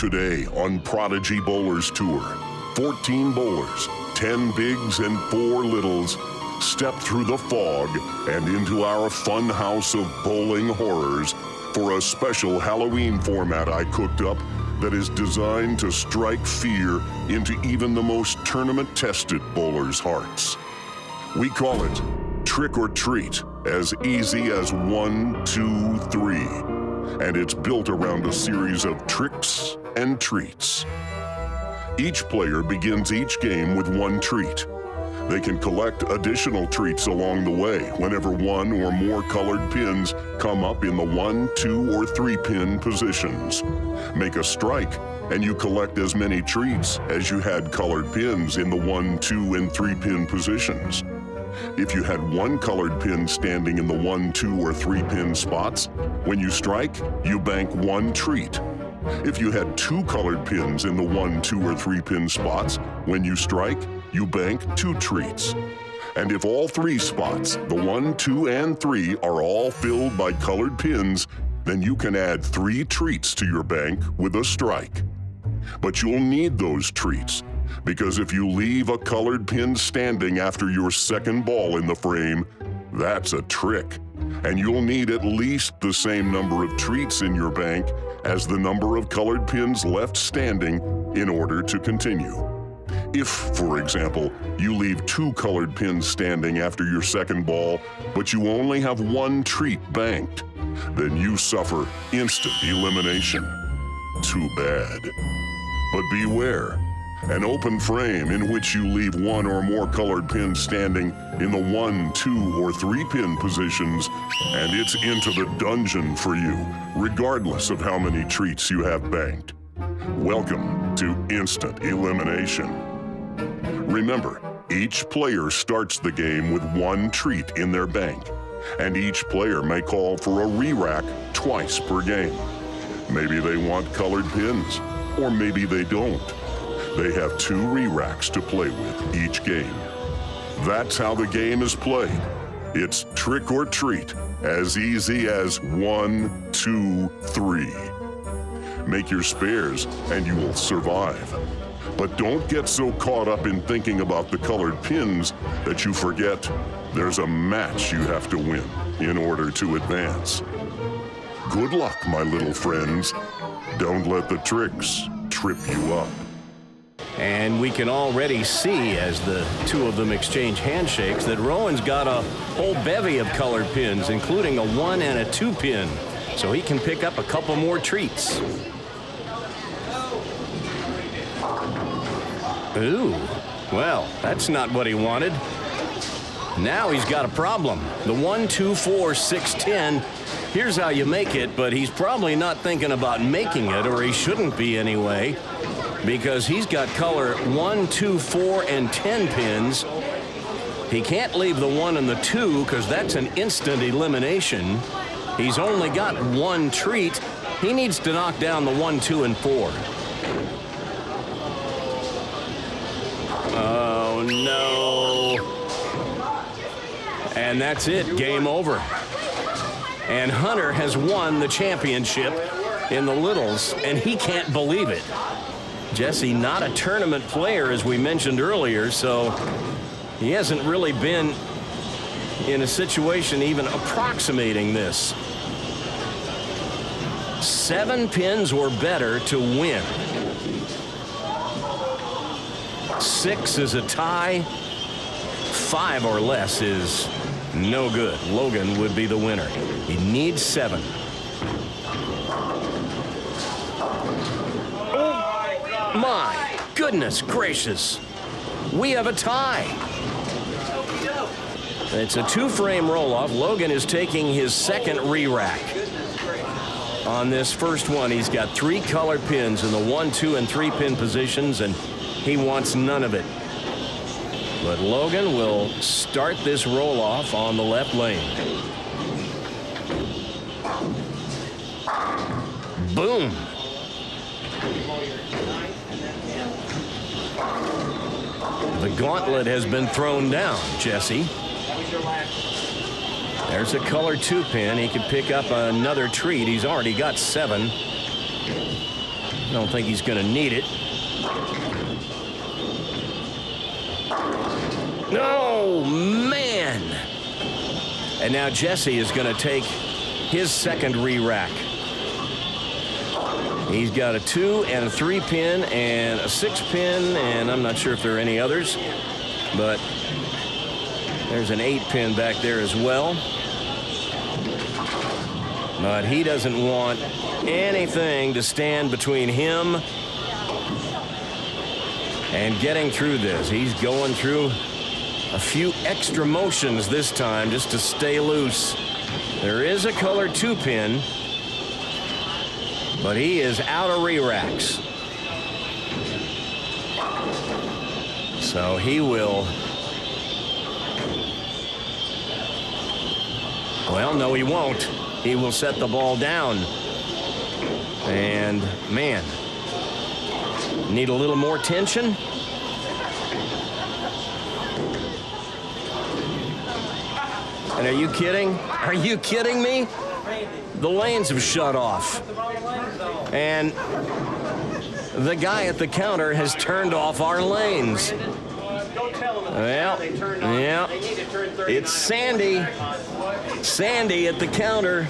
Today on Prodigy Bowlers Tour, 14 bowlers, 10 bigs and 4 littles, step through the fog and into our fun house of bowling horrors for a special Halloween format I cooked up that is designed to strike fear into even the most tournament-tested bowlers' hearts. We call it Trick or Treat, as easy as 1, 2, 3. And it's built around a series of tricks and treats. Each player begins each game with 1 treat. They can collect additional treats along the way whenever 1 or more colored pins come up in the 1, 2, or 3 pin positions. Make a strike, and you collect as many treats as you had colored pins in the 1, 2, and 3 pin positions. If you had 1 colored pin standing in the 1, 2, or 3 pin spots, when you strike, you bank 1 treat. If you had 2 colored pins in the 1, 2, or 3 pin spots, when you strike, you bank 2 treats. And if all 3 spots, the 1, 2, and 3, are all filled by colored pins, then you can add 3 treats to your bank with a strike. But you'll need those treats, because if you leave a colored pin standing after your second ball in the frame, that's a trick, and you'll need at least the same number of treats in your bank as the number of colored pins left standing in order to continue. If, for example, you leave 2 colored pins standing after your second ball, but you only have 1 treat banked, then you suffer instant elimination. Too bad. But beware. An open frame in which you leave 1 or more colored pins standing in the 1, 2, or 3 pin positions, and it's into the dungeon for you, regardless of how many treats you have banked. Welcome to instant elimination. Remember, each player starts the game with 1 treat in their bank, and each player may call for a re-rack twice per game. Maybe they want colored pins, or maybe they don't. They have 2 re-racks to play with each game. That's how the game is played. It's trick or treat, as easy as 1, 2, 3. Make your spares and you will survive. But don't get so caught up in thinking about the colored pins that you forget there's a match you have to win in order to advance. Good luck, my little friends. Don't let the tricks trip you up. And we can already see, as the 2 of them exchange handshakes, that Rowan's got a whole bevy of colored pins, including a 1 and a 2 pin, so he can pick up a couple more treats. Ooh, well, that's not what he wanted. Now he's got a problem. The 1, 2, 4, 6, 10. Here's how you make it, but he's probably not thinking about making it, or he shouldn't be anyway, because he's got color 1, 2, 4, and 10 pins. He can't leave the 1 and the 2 because that's an instant elimination. He's only got 1 treat. He needs to knock down the 1, 2, and 4. Oh, no. And that's it. Game over. And Hunter has won the championship in the littles, and he can't believe it. Jesse, not a tournament player, as we mentioned earlier, so he hasn't really been in a situation even approximating this. 7 pins or better to win. 6 is a tie. 5 or less is no good. Logan would be the winner. He needs 7. My goodness gracious. We have a tie. It's a 2-frame roll-off. Logan is taking his second re-rack. On this first one, he's got 3 colored pins in the 1, 2, and 3 pin positions, and he wants none of it. But Logan will start this roll-off on the left lane. Boom. The gauntlet has been thrown down, Jesse. There's a color 2 pin. He could pick up another treat. He's already got 7. I don't think he's going to need it. No, man! And now Jesse is going to take his second re-rack. He's got a 2 and a 3 pin and a 6 pin, and I'm not sure if there are any others, but there's an 8 pin back there as well. But he doesn't want anything to stand between him and getting through this. He's going through a few extra motions this time just to stay loose. There is a color 2 pin, but he is out of re-racks. So he will... Well, no, he won't. He will set the ball down. And, man, need a little more tension. And are you kidding? Are you kidding me? The lanes have shut off. And the guy at the counter has turned off our lanes. Well, yeah, it's Sandy. Sandy at the counter.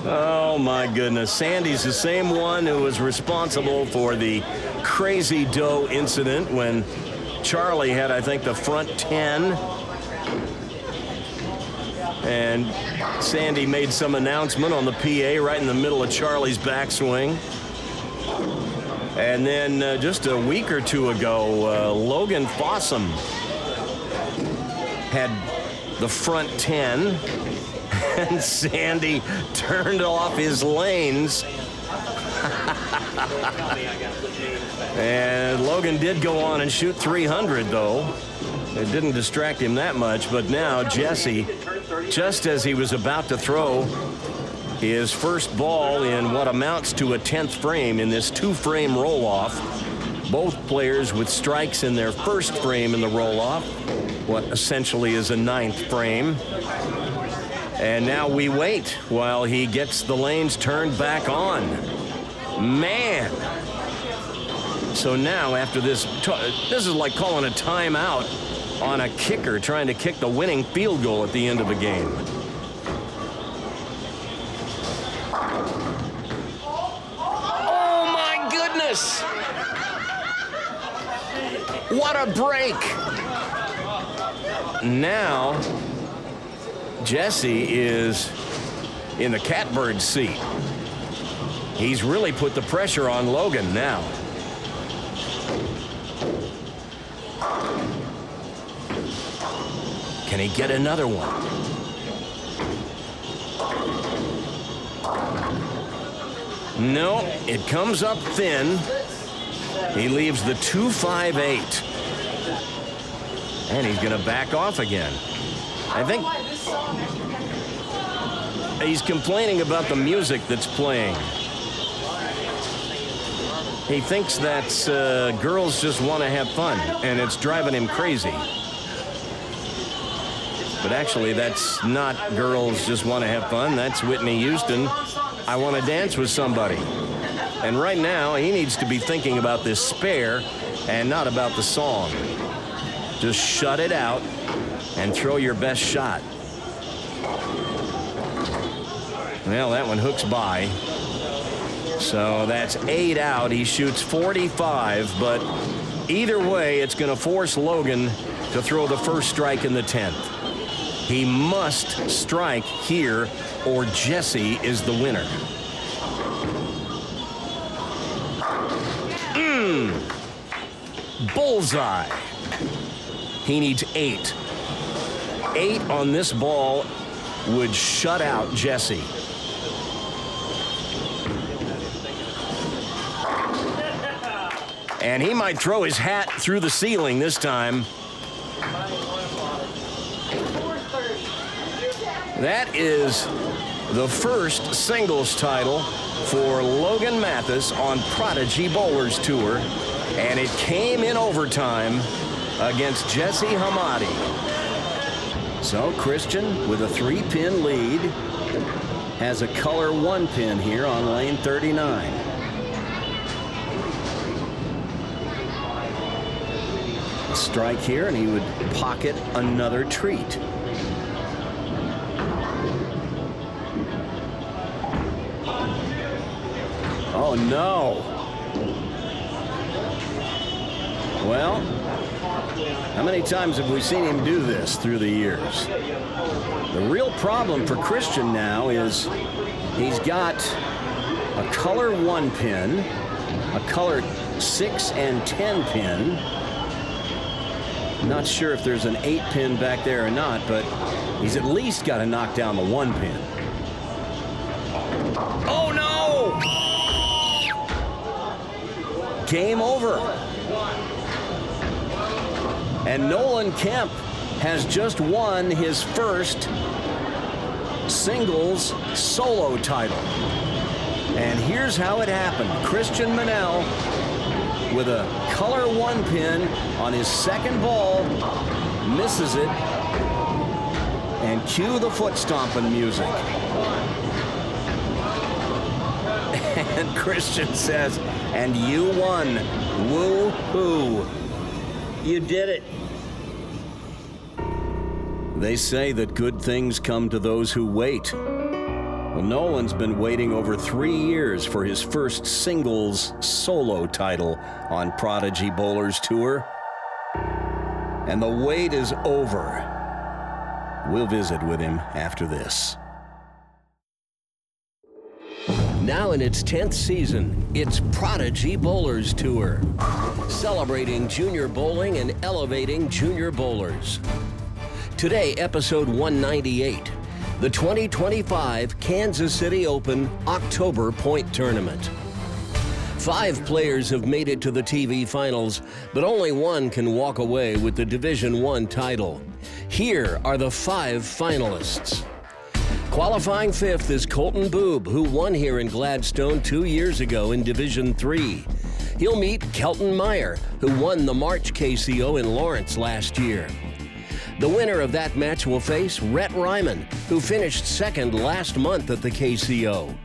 Oh, my goodness. Sandy's the same one who was responsible for the crazy dough incident when Charlie had, I think, the front 10. And Sandy made some announcement on the PA right in the middle of Charlie's backswing. And then just a week or two ago, Logan Fossum had the front 10, and Sandy turned off his lanes. And Logan did go on and shoot 300, though. It didn't distract him that much, but now Jesse, just as he was about to throw his first ball in what amounts to a 10th frame in this 2-frame roll-off, both players with strikes in their first frame in the roll-off, what essentially is a 9th frame. And now we wait while he gets the lanes turned back on. Man! So now after this is like calling a timeout on a kicker trying to kick the winning field goal at the end of a game. Oh my goodness! What a break! Now Jesse is in the catbird seat. He's really put the pressure on Logan now. Can he get another one? No, it comes up thin. He leaves the 2-5-8. And he's going to back off again. I think he's complaining about the music that's playing. He thinks that girls just want to have fun, and it's driving him crazy. But actually, that's not girls just want to have fun. That's Whitney Houston. I want to dance with somebody. And right now, he needs to be thinking about this spare and not about the song. Just shut it out and throw your best shot. Well, that one hooks by. So that's 8 out. He shoots 45, but either way, it's going to force Logan to throw the first strike in the 10th. He must strike here, or Jesse is the winner. Bullseye. He needs 8. 8 on this ball would shut out Jesse. And he might throw his hat through the ceiling this time. That is the first singles title for Logan Mathis on Prodigy Bowlers Tour, and it came in overtime against Jesse Hamadi. So Christian with a 3-pin lead. has a color 1 pin here on lane 39. A strike here, and he would pocket another treat. Oh, no. Well, how many times have we seen him do this through the years? The real problem for Christian now is he's got a color 1 pin, a color 6 and 10 pin. Not sure if there's an 8 pin back there or not, but he's at least got to knock down the 1 pin. Oh, no! Game over. And Nolan Kemp has just won his first singles solo title. And here's how it happened. Christian Manel with a color 1 pin on his second ball, misses it, and cue the foot stomping music. And Christian says, and you won. Woo-hoo. You did it. They say that good things come to those who wait. Well, Nolan's been waiting over 3 years for his first singles solo title on Prodigy Bowlers Tour. And the wait is over. We'll visit with him after this. Now in its 10th season, it's Prodigy Bowlers Tour, celebrating junior bowling and elevating junior bowlers. Today, episode 198, the 2025 Kansas City Open October Point Tournament. 5 players have made it to the TV finals, but only one can walk away with the Division I title. Here are the 5 finalists. Qualifying 5th is Colton Boob, who won here in Gladstone 2 years ago in Division III. He'll meet Kelton Meyer, who won the March KCO in Lawrence last year. The winner of that match will face Rhett Ryman, who finished 2nd last month at the KCO.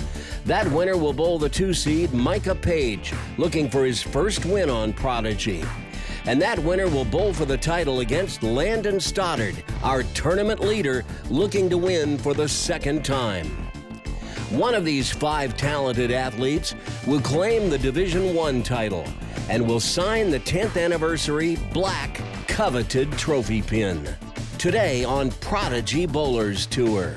That winner will bowl the 2-seed Micah Page, looking for his first win on Prodigy. And that winner will bowl for the title against Landon Stoddard, our tournament leader, looking to win for the 2nd time. One of these 5 talented athletes will claim the Division I title and will sign the 10th anniversary black coveted trophy pin. Today on Prodigy Bowlers Tour.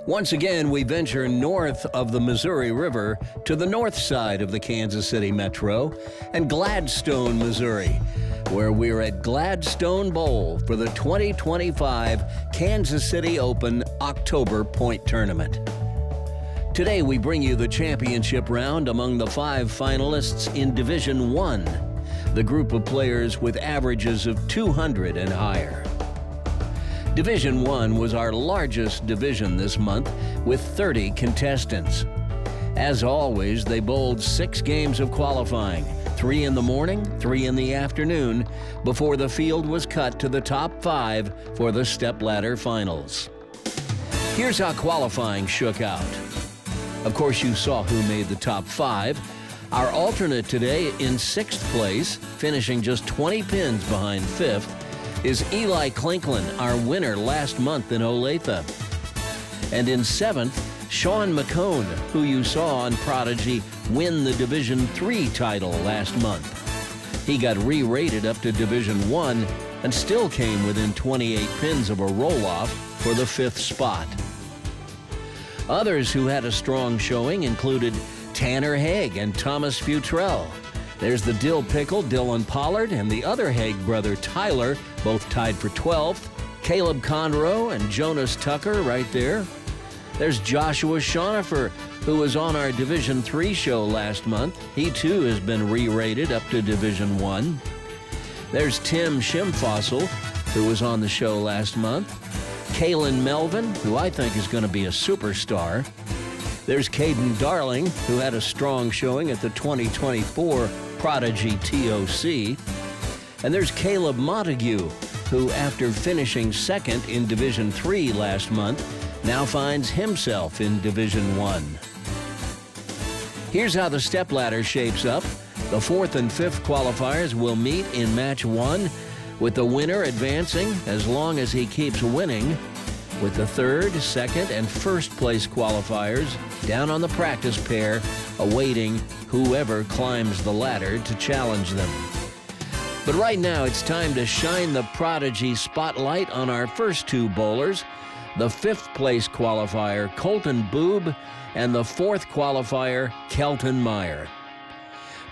Once again, we venture north of the Missouri River to the north side of the Kansas City Metro and Gladstone, Missouri, where we're at Gladstone Bowl for the 2025 Kansas City Open October Point Tournament. Today, we bring you the championship round among the 5 finalists in Division I, the group of players with averages of 200 and higher. Division I was our largest division this month with 30 contestants. As always, they bowled 6 games of qualifying, 3 in the morning, 3 in the afternoon, before the field was cut to the top 5 for the stepladder finals. Here's how qualifying shook out. Of course, you saw who made the top 5. Our alternate today in 6th place, finishing just 20 pins behind 5th, is Eli Clinklin, our winner last month in Olathe. And in 7th, Sean McCone, who you saw on Prodigy win the Division III title last month. He got re-rated up to Division I and still came within 28 pins of a roll-off for the 5th spot. Others who had a strong showing included Tanner Haig and Thomas Futrell. There's the Dill Pickle, Dylan Pollard, and the other Haig brother, Tyler, both tied for 12th. Caleb Conroe and Jonas Tucker right there. There's Joshua Schonifer, who was on our Division III show last month. He, too, has been re-rated up to Division I. There's Tim Schimfossel, who was on the show last month. Kalen Melvin, who I think is going to be a superstar. There's Caden Darling, who had a strong showing at the 2024 Prodigy TOC. And there's Caleb Montague, who, after finishing second in Division III last month, now finds himself in Division I. Here's how the stepladder shapes up. The 4th and 5th qualifiers will meet in match 1, with the winner advancing as long as he keeps winning, with the 3rd, 2nd, and 1st place qualifiers down on the practice pair, awaiting whoever climbs the ladder to challenge them. But right now, it's time to shine the Prodigy spotlight on our first 2 bowlers, the 5th place qualifier, Colton Boob, and the 4th qualifier, Kelton Meyer.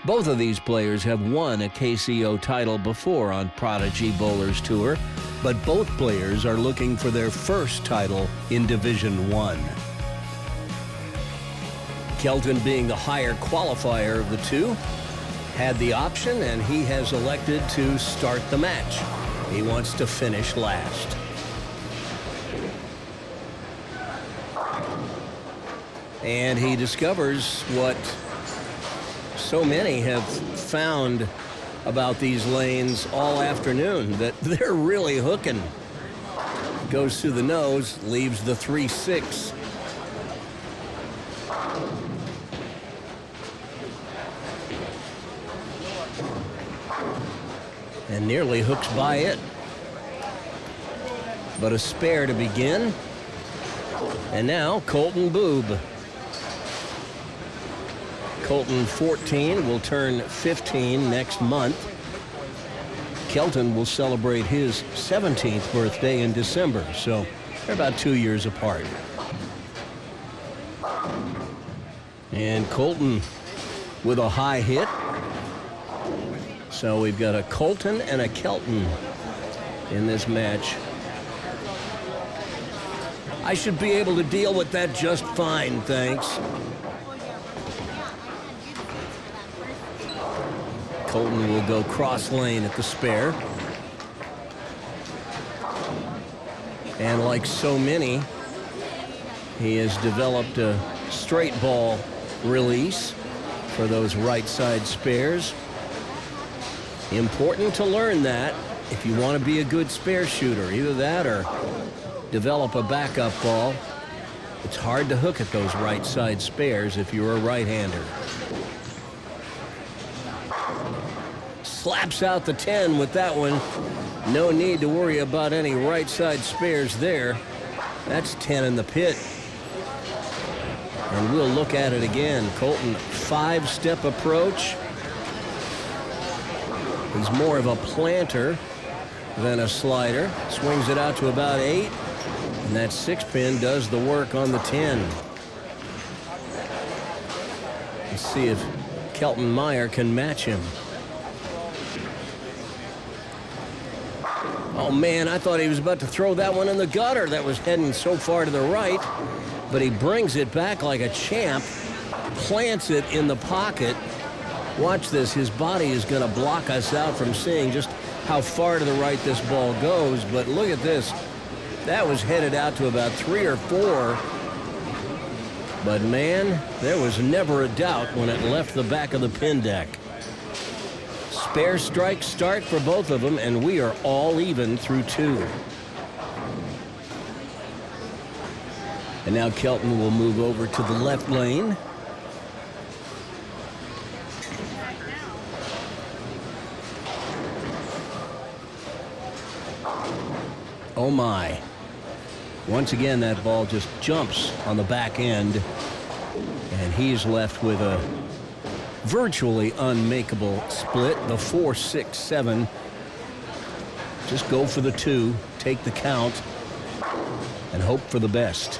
Both of these players have won a KCO title before on Prodigy Bowlers Tour, but both players are looking for their first title in Division I. Kelton, being the higher qualifier of the two, had the option, and he has elected to start the match. He wants to finish last. And he discovers what so many have found about these lanes all afternoon, that they're really hooking. Goes through the nose, leaves the 3-6. And nearly hooks by it. But a spare to begin. And now Colton Boob. Colton, 14, will turn 15 next month. Kelton will celebrate his 17th birthday in December, so they're about 2 years apart. And Colton with a high hit. So we've got a Colton and a Kelton in this match. I should be able to deal with that just fine, thanks. Colton will go cross lane at the spare. And like so many, he has developed a straight ball release for those right side spares. Important to learn that if you want to be a good spare shooter. Either that or develop a backup ball. It's hard to hook at those right side spares if you're a right-hander. Slaps out the 10 with that one. No need to worry about any right side spares there. That's 10 in the pit. And we'll look at it again. Colton, 5-step approach. He's more of a planter than a slider. Swings it out to about 8. And that 6-pin does the work on the 10. Let's see if Kelton Meyer can match him. Oh, man, I thought he was about to throw that one in the gutter. That was heading so far to the right. But he brings it back like a champ, plants it in the pocket. Watch this. His body is going to block us out from seeing just how far to the right this ball goes. But look at this. That was headed out to about 3 or 4. But, man, there was never a doubt when it left the back of the pin deck. Spare strike start for both of them, and we are all even through 2. And now Kelton will move over to the left lane. Oh my. Once again, that ball just jumps on the back end, and he's left with a virtually unmakeable split. The 4-6-7. Just go for the 2, take the count, and hope for the best.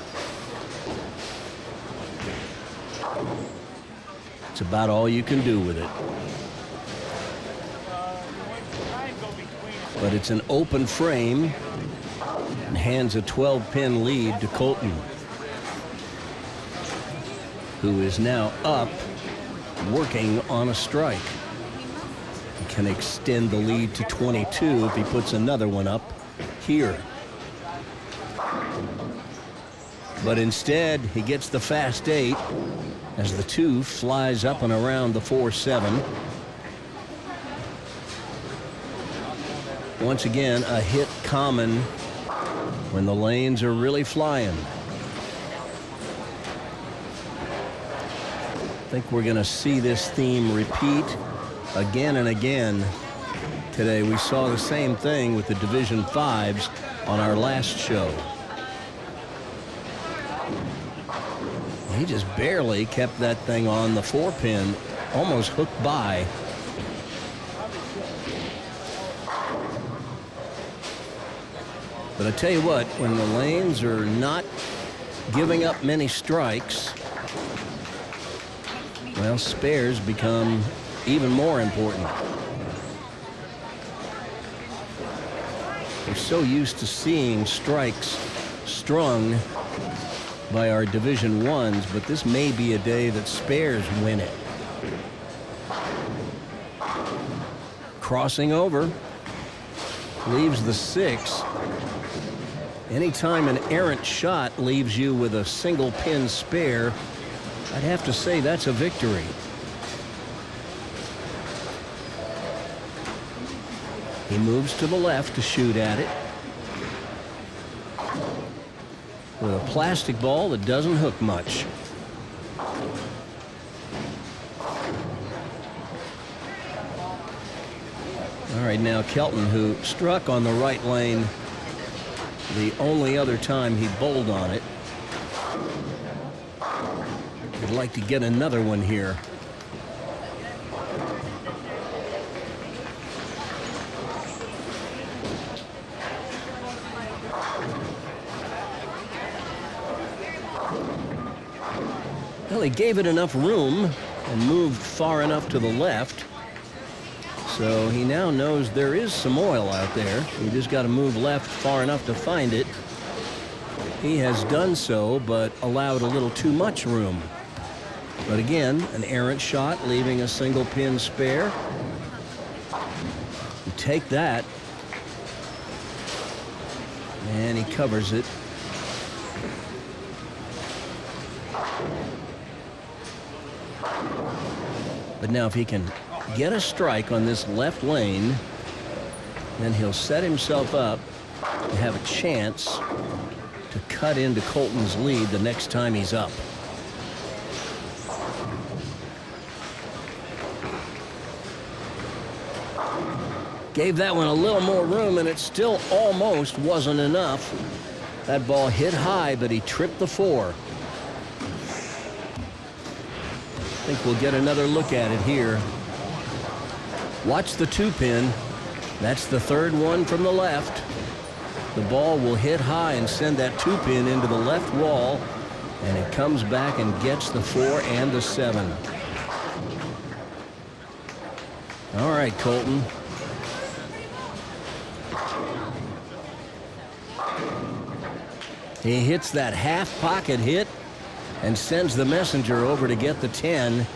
It's about all you can do with it. But it's an open frame and hands a 12-pin lead to Colton, who is now up, working on a strike. He can extend the lead to 22 if he puts another one up here. But instead, he gets the fast 8 as the 2 flies up and around the 4-7. Once again, a hit common when the lanes are really flying. I think we're going to see this theme repeat again and again today. We saw the same thing with the Division 5s on our last show. He just barely kept that thing on the 4-pin, almost hooked by. But I tell you what, when the lanes are not giving up many strikes, well, spares become even more important. We're so used to seeing strikes strung by our Division 1s, but this may be a day that spares win it. Crossing over, leaves the 6. Anytime an errant shot leaves you with a single pin spare, I'd have to say that's a victory. He moves to the left to shoot at it with a plastic ball that doesn't hook much. All right, now Kelton, who struck on the right lane the only other time he bowled on it, would like to get another one here. Well, he gave it enough room and moved far enough to the left. So he now knows there is some oil out there. You just got to move left far enough to find it. He has done so, but allowed a little too much room. But again, an errant shot, leaving a single pin spare. You take that. And he covers it. But now if he can get a strike on this left lane, then he'll set himself up to have a chance to cut into Colton's lead the next time he's up. Gave that one a little more room, and it still almost wasn't enough. That ball hit high, but he tripped the 4. I think we'll get another look at it here. Watch the 2-pin. That's the third one from the left. The ball will hit high and send that 2-pin into the left wall, and it comes back and gets the 4 and the 7. All right, Colton. He hits that half pocket hit and sends the messenger over to get the 10.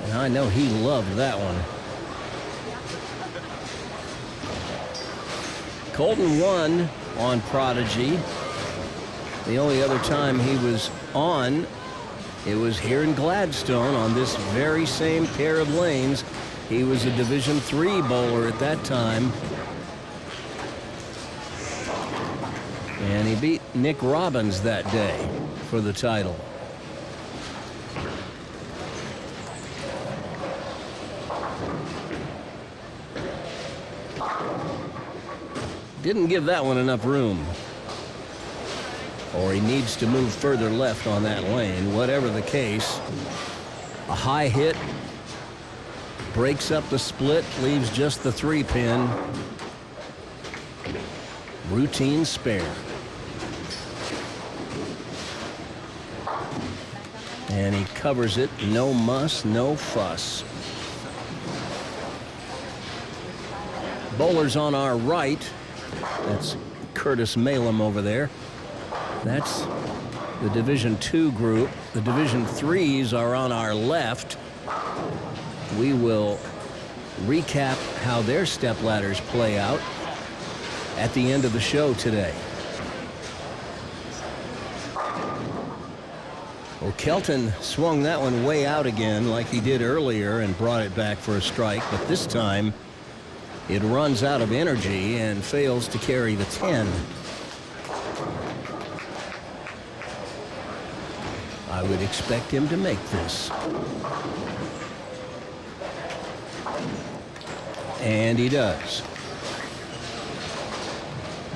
And I know he loved that one. Colton won on Prodigy. The only other time he was on, it was here in Gladstone on this very same pair of lanes. He was a Division III bowler at that time. And he beat Nick Robbins that day for the title. Didn't give that one enough room. Or he needs to move further left on that lane. Whatever the case, a high hit breaks up the split, leaves just the 3-pin. Routine spare. And he covers it. No muss, no fuss. Bowlers on our right. That's Curtis Malem over there. That's the Division II group. The Division IIIs are on our left. We will recap how their stepladders play out at the end of the show today. Well, Kelton swung that one way out again like he did earlier and brought it back for a strike, but this time It runs out of energy and fails to carry the 10. I would expect him to make this. And he does.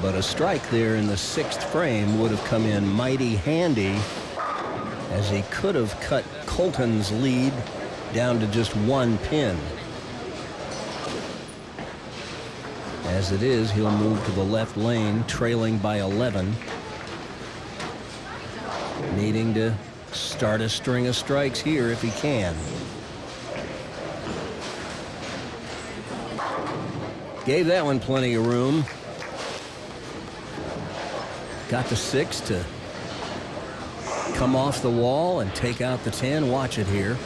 But a strike there in the 6th frame would have come in mighty handy, as he could have cut Colton's lead down to just 1 pin. As it is, he'll move to the left lane, trailing by 11, needing to start a string of strikes here if he can. Gave that one plenty of room. Got the 6 to come off the wall and take out the 10. Watch it here.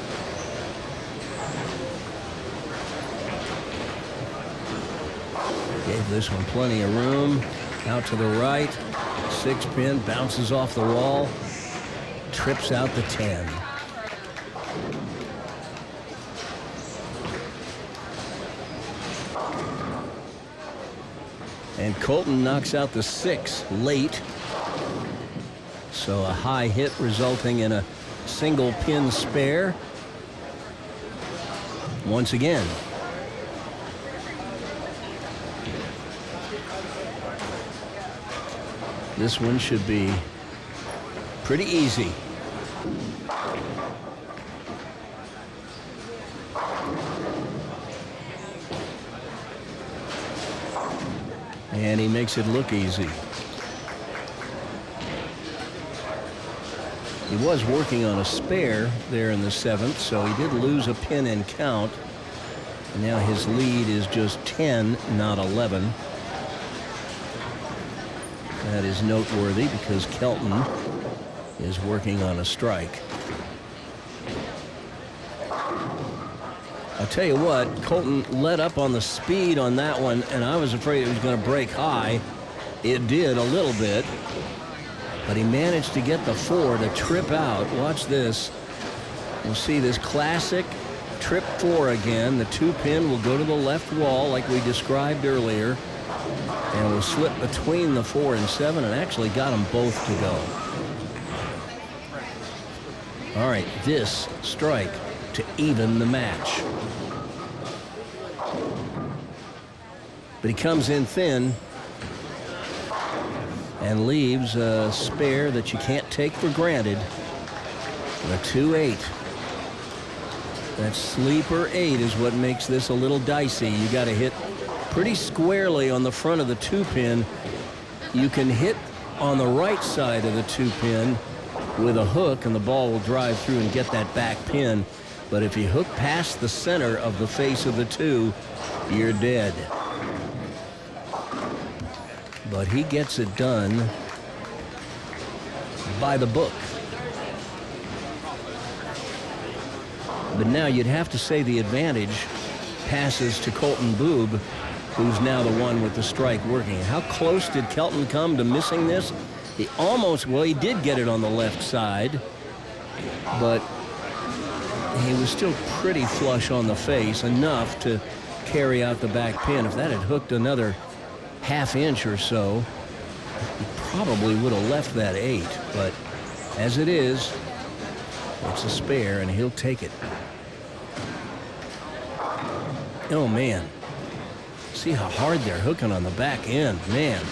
Gave this one plenty of room. Out to the right. 6 pin bounces off the wall. Trips out the 10. And Colton knocks out the 6 late. So a high hit resulting in a single pin spare. Once again. This one should be pretty easy. And he makes it look easy. He was working on a spare there in the 7th, so he did lose a pin in count. And now his lead is just 10, not 11. That is noteworthy because Kelton is working on a strike. I'll tell you what, Colton let up on the speed on that one, and I was afraid it was going to break high. It did a little bit, but he managed to get the 4 to trip out. Watch this. We'll see this classic trip 4 again. The 2 pin will go to the left wall like we described earlier, and will slip between the 4 and 7, and actually got them both to go. All right, this strike to even the match. But he comes in thin and leaves a spare that you can't take for granted. The 2-8. That sleeper 8 is what makes this a little dicey. You got to hit pretty squarely on the front of the 2 pin. You can hit on the right side of the 2 pin with a hook, and the ball will drive through and get that back pin. But if you hook past the center of the face of the 2, you're dead. But he gets it done by the book. But now you'd have to say the advantage passes to Colton Boob, who's now the one with the strike working. How close did Kelton come to missing this? He almost, well, he did get it on the left side, but he was still pretty flush on the face, enough to carry out the back pin. If that had hooked another ½ inch or so, he probably would have left that 8. But as it is, it's a spare, and he'll take it. Oh, man. See how hard they're hooking on the back end, man.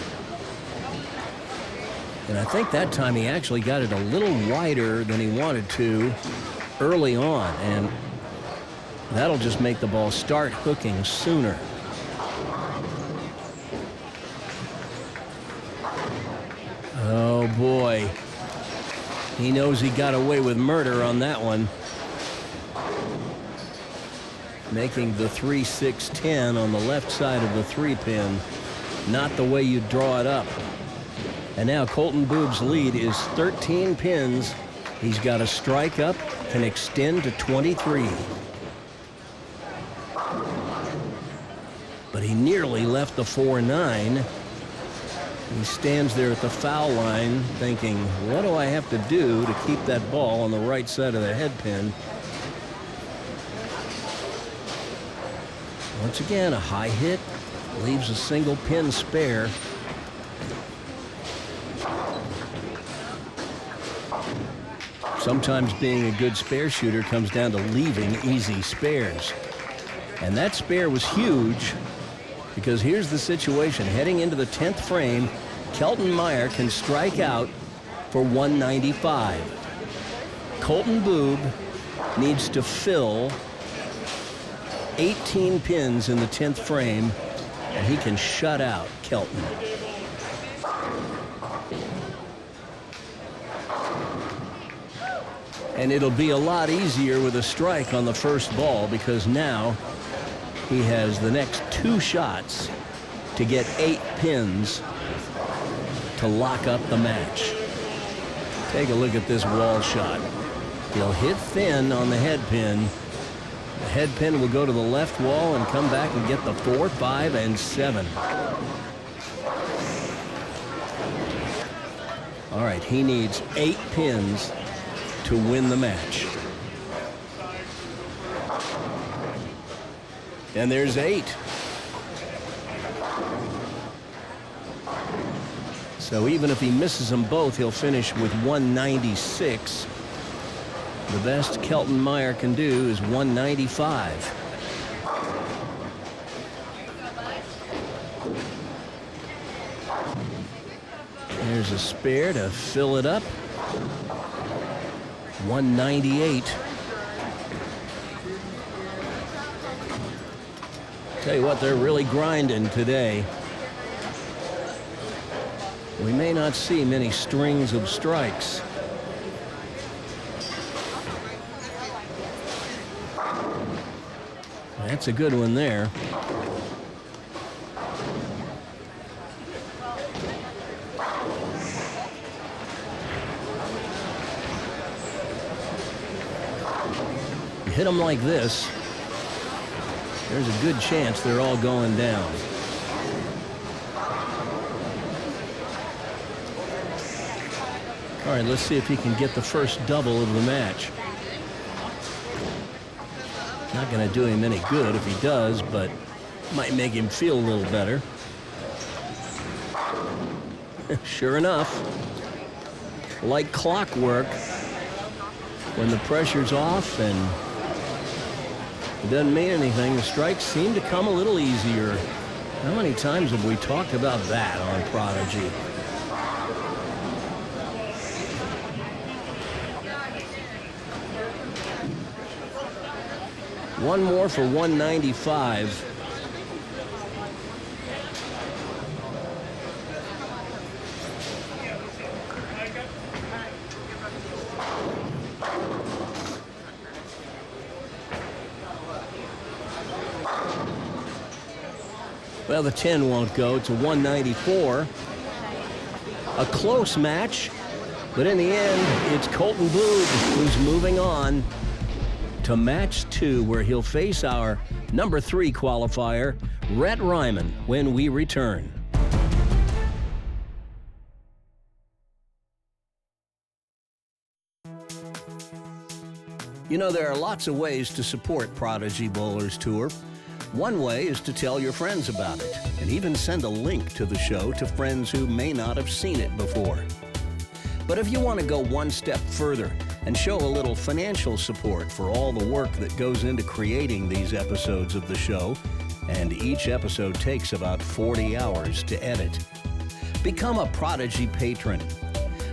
And I think that time he actually got it a little wider than he wanted to early on, and that'll just make the ball start hooking sooner. Oh, boy. He knows he got away with murder on that one. Making the 3-6-10 on the left side of the 3 pin. Not the way you draw it up. And now Colton Boob's lead is 13 pins. He's got a strike up, can extend to 23. But he nearly left the 4-9. He stands there at the foul line thinking, what do I have to do to keep that ball on the right side of the head pin? Once again, a high hit Leaves a single pin spare. Sometimes being a good spare shooter comes down to leaving easy spares. And that spare was huge, because here's the situation. Heading into the 10th frame, Kelton Meyer can strike out for 195. Colton Boob needs to fill 18 pins in the 10th frame, and he can shut out Kelton. And it'll be a lot easier with a strike on the first ball, because now he has the next 2 shots to get 8 pins to lock up the match. Take a look at this wall shot. He'll hit thin on the head pin. The head pin will go to the left wall and come back and get the 4, 5, and 7. All right, he needs 8 pins to win the match. And there's 8. So even if he misses them both, he'll finish with 196. The best Kelton Meyer can do is 195. There's a spare to fill it up. 198. Tell you what, they're really grinding today. We may not see many strings of strikes. That's a good one there. You hit them like this, there's a good chance they're all going down. All right, let's see if he can get the first double of the match. Not going to do him any good if he does, but might make him feel a little better. Sure enough, like clockwork, when the pressure's off and it doesn't mean anything, the strikes seem to come a little easier. How many times have we talked about that on Prodigy? One more for 195. Well, the 10 won't go. It's a 194. A close match, but in the end, it's Colton Boob who's moving on to match 2, where he'll face our number 3 qualifier, Rhett Ryman, when we return. You know, there are lots of ways to support Prodigy Bowlers Tour. One way is to tell your friends about it, and even send a link to the show to friends who may not have seen it before. But if you want to go one step further and show a little financial support for all the work that goes into creating these episodes of the show, and each episode takes about 40 hours to edit, become a Prodigy patron.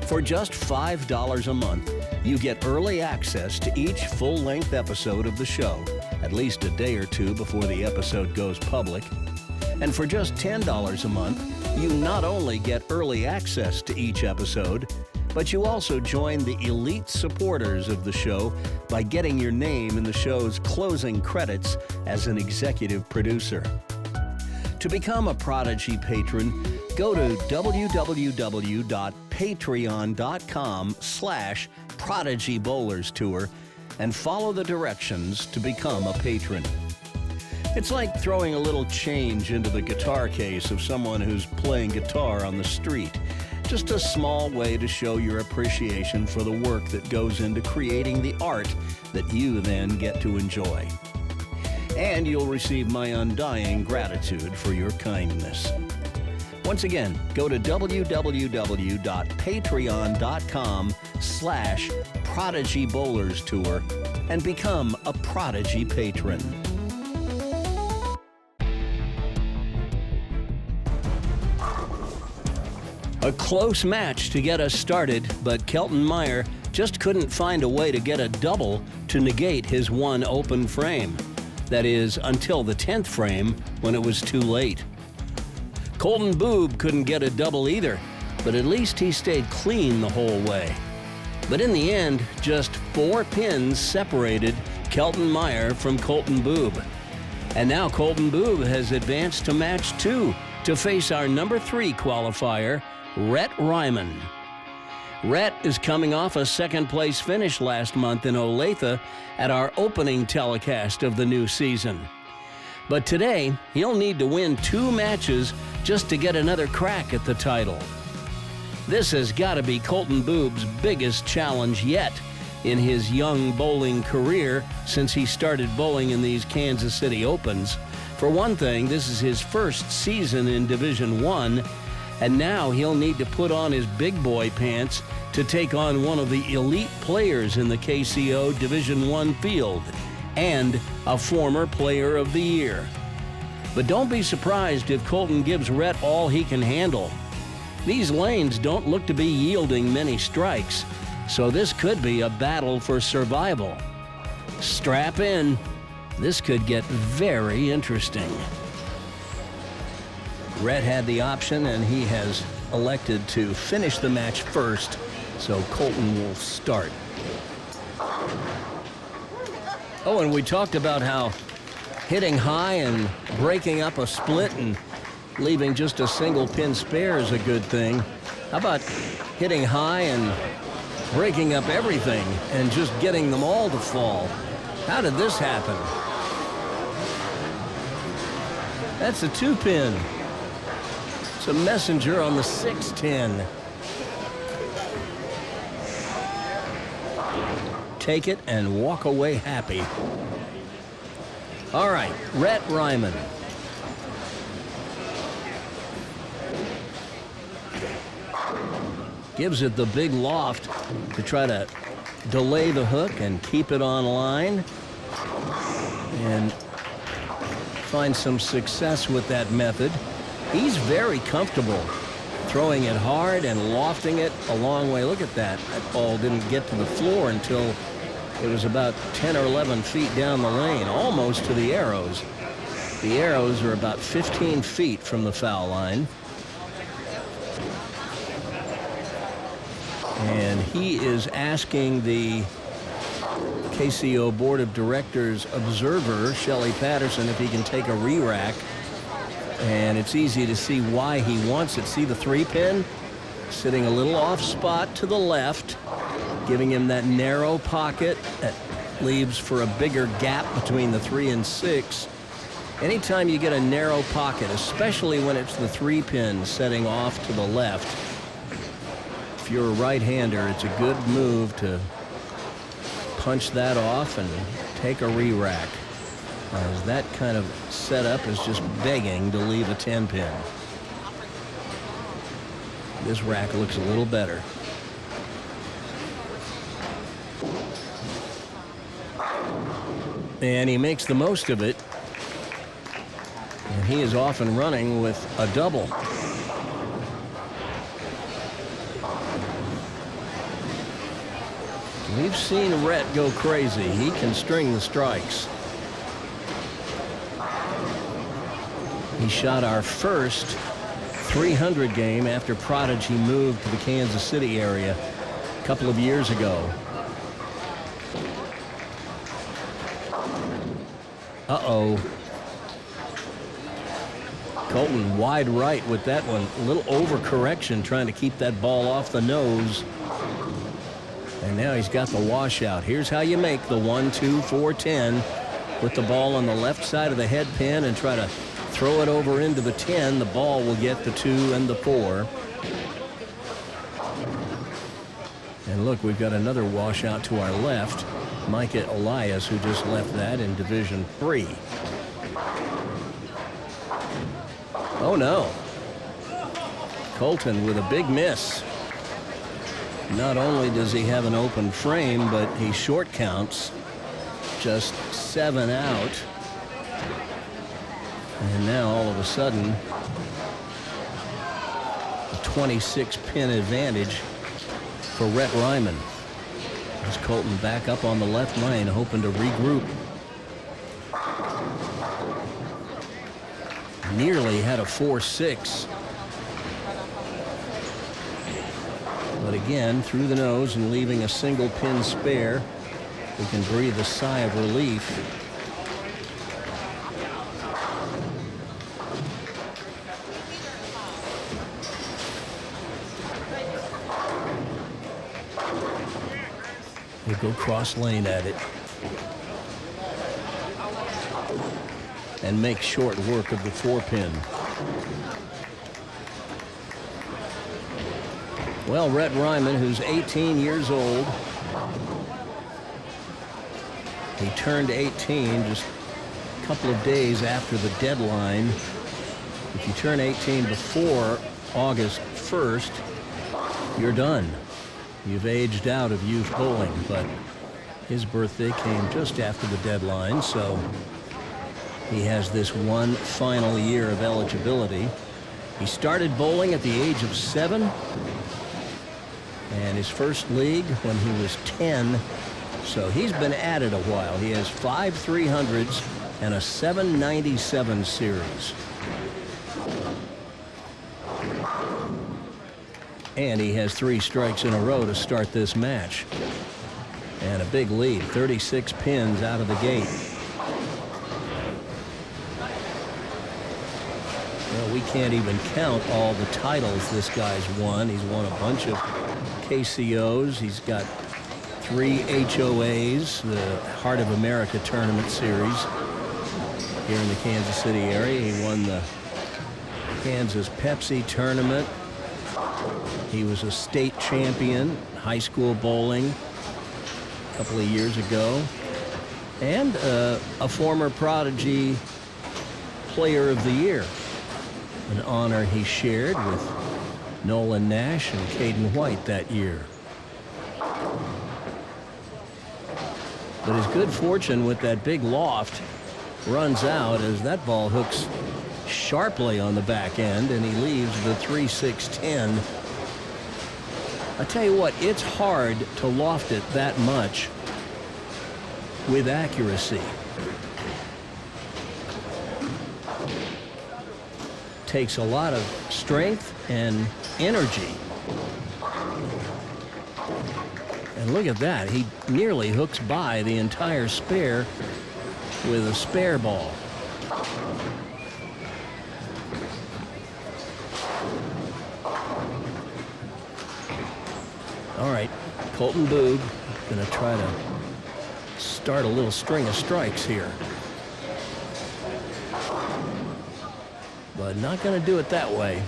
For just $5 a month, you get early access to each full-length episode of the show, at least a day or 2 before the episode goes public. And for just $10 a month, you not only get early access to each episode, but you also join the elite supporters of the show by getting your name in the show's closing credits as an executive producer. To become a Prodigy patron, go to www.patreon.com/Prodigy Bowlers Tour and follow the directions to become a patron. It's like throwing a little change into the guitar case of someone who's playing guitar on the street. Just a small way to show your appreciation for the work that goes into creating the art that you then get to enjoy. And you'll receive my undying gratitude for your kindness. Once again, go to www.patreon.com/Prodigy Bowlers Tour and become a Prodigy patron. A close match to get us started, but Kelton Meyer just couldn't find a way to get a double to negate his one open frame. That is, until the 10th frame, when it was too late. Colton Boob couldn't get a double either, but at least he stayed clean the whole way. But in the end, just 4 pins separated Kelton Meyer from Colton Boob. And now Colton Boob has advanced to match 2 to face our number 3 qualifier, Rhett Ryman. Rhett is coming off a second-place finish last month in Olathe at our opening telecast of the new season. But today, he'll need to win 2 matches just to get another crack at the title. This has got to be Colton Boob's biggest challenge yet in his young bowling career since he started bowling in these Kansas City Opens. For one thing, this is his first season in Division I, and now he'll need to put on his big boy pants to take on one of the elite players in the KCO Division I field and a former Player of the Year. But don't be surprised if Colton gives Rhett all he can handle. These lanes don't look to be yielding many strikes, so this could be a battle for survival. Strap in. This could get very interesting. Rhett had the option, and he has elected to finish the match first, so Colton will start. Oh, and we talked about how hitting high and breaking up a split and leaving just a single pin spare is a good thing. How about hitting high and breaking up everything and just getting them all to fall? How did this happen? That's a 2-pin. It's a messenger on the 6-10. Take it and walk away happy. All right, Rhett Ryman. Gives it the big loft to try to delay the hook and keep it on line. And find some success with that method. He's very comfortable throwing it hard and lofting it a long way. Look at that. That ball didn't get to the floor until it was about 10 or 11 feet down the lane, almost to the arrows. The arrows are about 15 feet from the foul line. And he is asking the KCO Board of Directors observer, Shelley Patterson, if he can take a re-rack. And it's easy to see why he wants it. See the 3-pin? Sitting a little off spot to the left, giving him that narrow pocket that leaves for a bigger gap between the 3 and 6. Anytime you get a narrow pocket, especially when it's the 3-pin setting off to the left, if you're a right-hander, it's a good move to punch that off and take a re-rack, as that kind of setup is just begging to leave a 10-pin. This rack looks a little better. And he makes the most of it. And he is off and running with a double. We've seen Rhett go crazy. He can string the strikes. He shot our first 300 game after Prodigy moved to the Kansas City area a couple of years ago. Uh-oh. Colton wide right with that one. A little overcorrection trying to keep that ball off the nose. And now he's got the washout. Here's how you make the 1, 2, 4, 10. Put the ball on the left side of the head pin and try to throw it over into the 10. The ball will get the 2 and the 4. And look, we've got another washout to our left. Micah Elias, who just left that in Division III. Oh, no. Colton with a big miss. Not only does he have an open frame, but he short counts. Just 7 out. And now, all of a sudden, a 26-pin advantage for Rhett Ryman. As Colton back up on the left lane, hoping to regroup. Nearly had a 4-6. But again, through the nose and leaving a single pin spare, we can breathe a sigh of relief. We go cross lane at it. And make short work of the 4-pin. Well, Rhett Ryman, who's 18 years old, he turned 18 just a couple of days after the deadline. If you turn 18 before August 1st, you're done. You've aged out of youth bowling, but his birthday came just after the deadline, so he has this one final year of eligibility. He started bowling at the age of 7, and his first league when he was 10, so he's been at it a while. He has 5 300s and a 797 series. And he has 3 strikes in a row to start this match. And a big lead, 36 pins out of the gate. Well, we can't even count all the titles this guy's won. He's won a bunch of KCOs. He's got 3 HOAs, the Heart of America Tournament Series here in the Kansas City area. He won the Kansas Pepsi Tournament. He was a state champion, high school bowling, a couple of years ago. And a former Prodigy Player of the Year, an honor he shared with Nolan Nash and Caden White that year. But his good fortune with that big loft runs out as that ball hooks sharply on the back end, and he leaves the 3-6-10. I tell you what, it's hard to loft it that much with accuracy. Takes a lot of strength and energy. And look at that, he nearly hooks by the entire spare with a spare ball. All right, Colton Boog going to try to start a little string of strikes here. But not going to do it that way.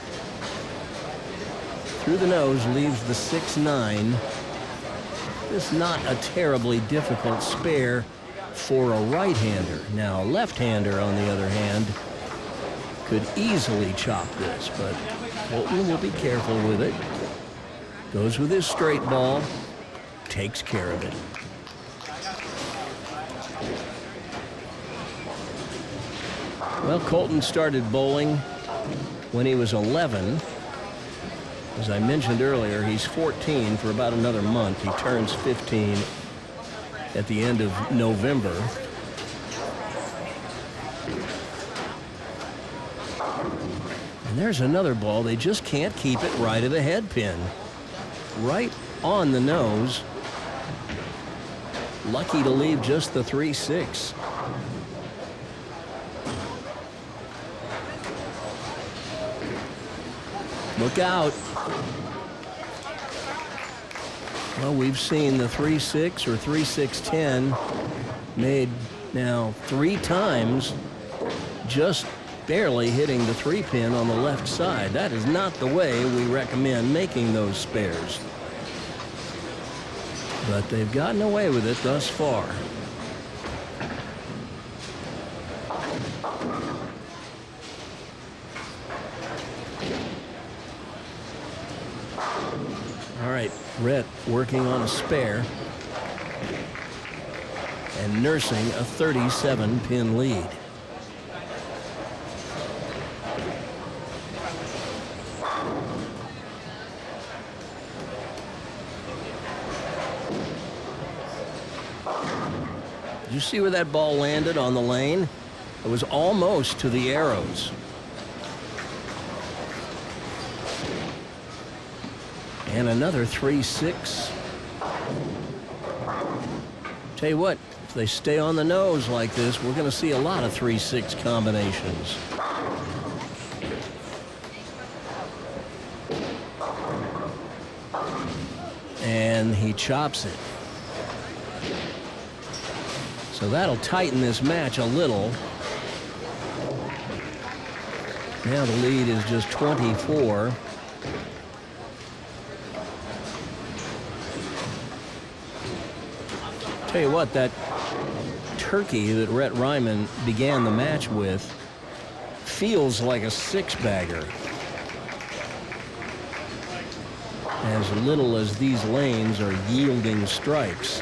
Through the nose, leaves the 6-9. This is not a terribly difficult spare for a right-hander. Now, a left-hander, on the other hand, could easily chop this, but Colton will be careful with it. Goes with his straight ball, takes care of it. Well, Colton started bowling when he was 11. As I mentioned earlier, he's 14 for about another month. He turns 15 at the end of November. And there's another ball. They just can't keep it right of the head pin. Right on the nose. Lucky to leave just the 3-6. Look out. Well, we've seen the 3-6 or 3-6-10 made now 3 times, just barely hitting the 3-pin on the left side. That is not the way we recommend making those spares. But they've gotten away with it thus far. All right, Rhett working on a spare and nursing a 37-pin lead. Did you see where that ball landed on the lane? It was almost to the arrows. And another 3-6. Tell you what, if they stay on the nose like this, we're going to see a lot of 3-6 combinations. And he chops it. So that'll tighten this match a little. Now the lead is just 24. Tell you what, that turkey that Rhett Ryman began the match with feels like a six-bagger. As little as these lanes are yielding strikes.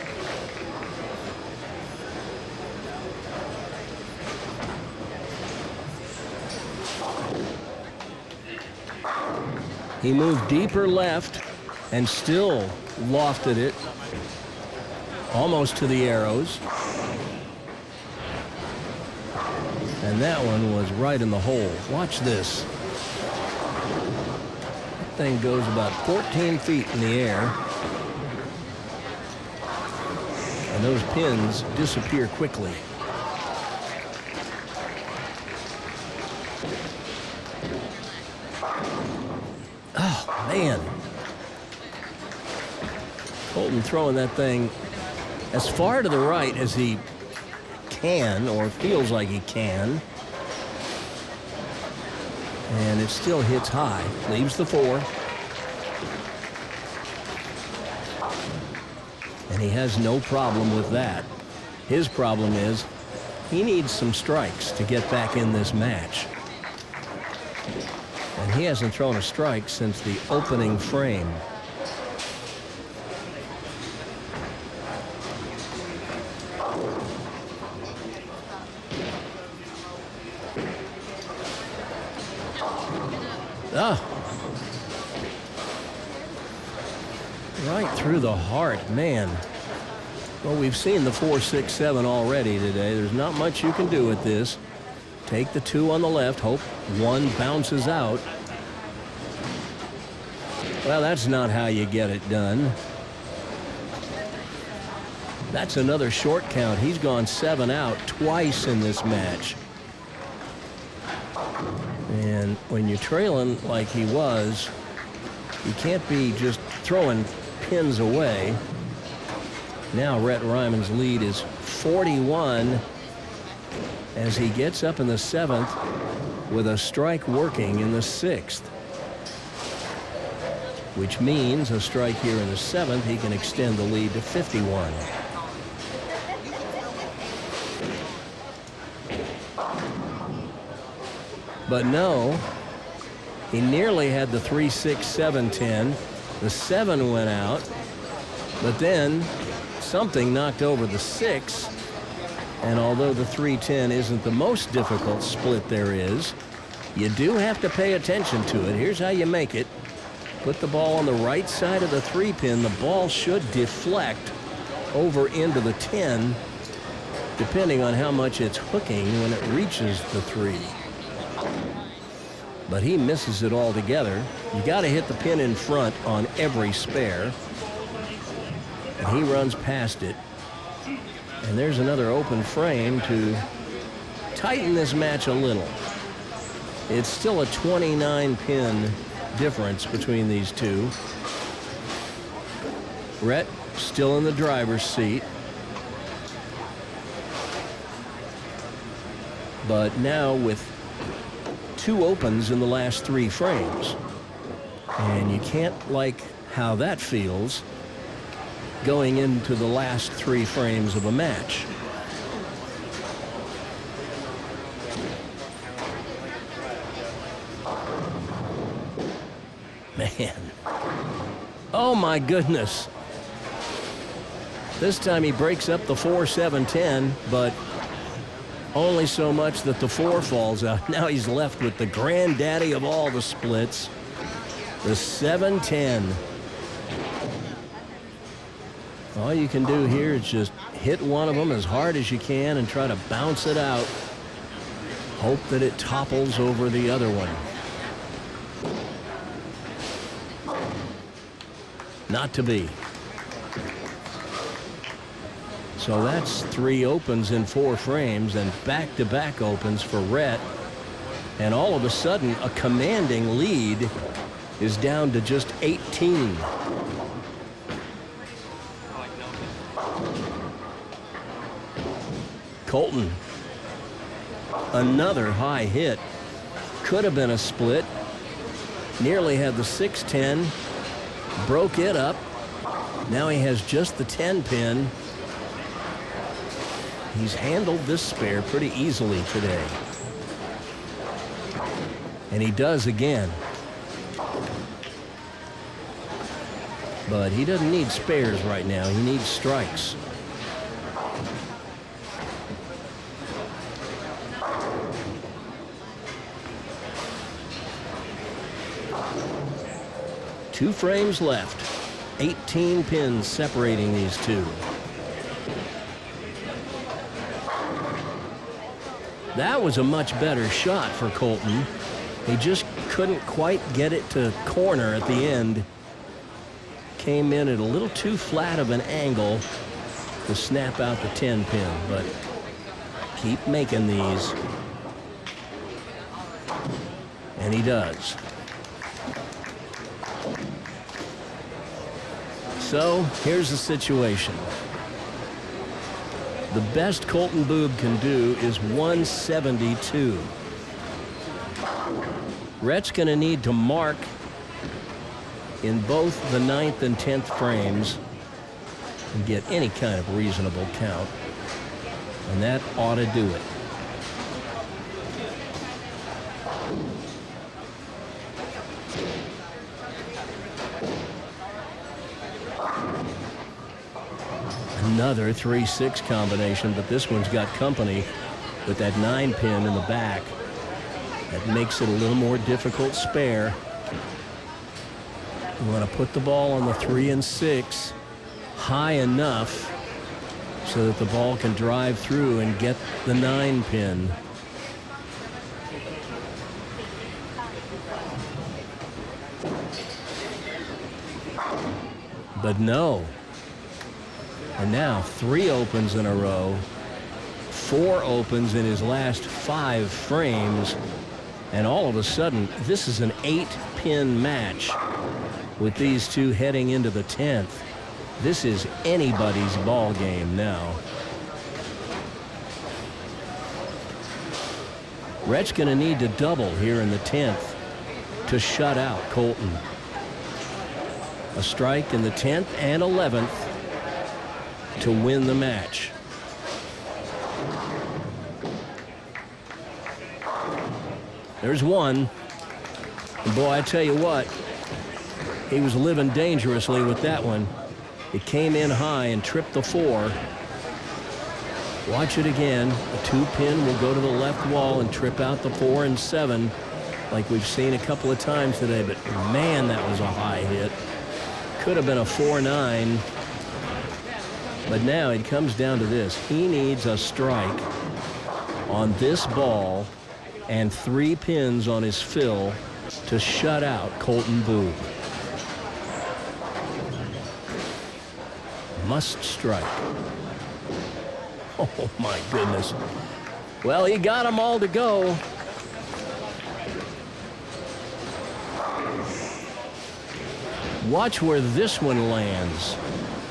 He moved deeper left and still lofted it almost to the arrows. And that one was right in the hole. Watch this. That thing goes about 14 feet in the air. And those pins disappear quickly. Oh, man. Colton throwing that thing as far to the right as he can, or feels like he can. And it still hits high. Leaves the 4. And he has no problem with that. His problem is he needs some strikes to get back in this match. And he hasn't thrown a strike since the opening frame. Right through the heart, man. Well, we've seen the 4-6-7 already today. There's not much you can do with this. Take the 2 on the left, hope one bounces out. Well, that's not how you get it done. That's another short count. He's gone 7 out twice in this match. And when you're trailing like he was, you can't be just throwing pins away. Now Rhett Ryman's lead is 41 as he gets up in the 7th with a strike working in the 6th. Which means a strike here in the 7th, he can extend the lead to 51. But no, he nearly had the 3-6-7-10. The 7 went out, but then something knocked over the 6. And although the 3-10 isn't the most difficult split there is, you do have to pay attention to it. Here's how you make it. Put the ball on the right side of the 3-pin. The ball should deflect over into the 10, depending on how much it's hooking when it reaches the 3. But he misses it altogether. You got to hit the pin in front on every spare. And he runs past it. And there's another open frame to tighten this match a little. It's still a 29-pin difference between these two. Rhett still in the driver's seat. But now with 2 opens in the last 3 frames. And you can't like how that feels going into the last 3 frames of a match. Man. Oh, my goodness. This time he breaks up the 4-7-10, but only so much that the 4 falls out. Now he's left with the granddaddy of all the splits, the 7-10. All you can do here is just hit one of them as hard as you can and try to bounce it out. Hope that it topples over the other one. Not to be. So that's 3 opens in 4 frames and back-to-back opens for Rhett. And all of a sudden, a commanding lead is down to just 18. Colton, another high hit. Could have been a split. Nearly had the 6-10. Broke it up. Now he has just the 10 pin. He's handled this spare pretty easily today. And he does again. But he doesn't need spares right now. He needs strikes. Two frames left. 18 pins separating these two. That was a much better shot for Colton. He just couldn't quite get it to corner at the end. Came in at a little too flat of an angle to snap out the 10 pin, but keep making these. And he does. So here's the situation. The best Colton Boob can do is 172. Rhett's going to need to mark in both the 9th and 10th frames and get any kind of reasonable count. And that ought to do it. Another 3-6 combination, but this one's got company with that 9 pin in the back. That makes it a little more difficult spare. You want to put the ball on the 3 and 6 high enough so that the ball can drive through and get the 9 pin. But no. And now 3 opens in a row, 4 opens in his last 5 frames, and all of a sudden, this is an 8-pin match with these two heading into the 10th. This is anybody's ball game now. Rhett's going to need to double here in the 10th to shut out Colton. A strike in the 10th and 11th to win the match. There's one. And boy, I tell you what, he was living dangerously with that one. It came in high and tripped the 4. Watch it again. A 2-pin will go to the left wall and trip out the 4 and 7 like we've seen a couple of times today. But man, that was a high hit. Could have been a 4-9. But now it comes down to this. He needs a strike on this ball and 3 pins on his fill to shut out Colton Boob. Must strike. Oh, my goodness. Well, he got them all to go. Watch where this one lands.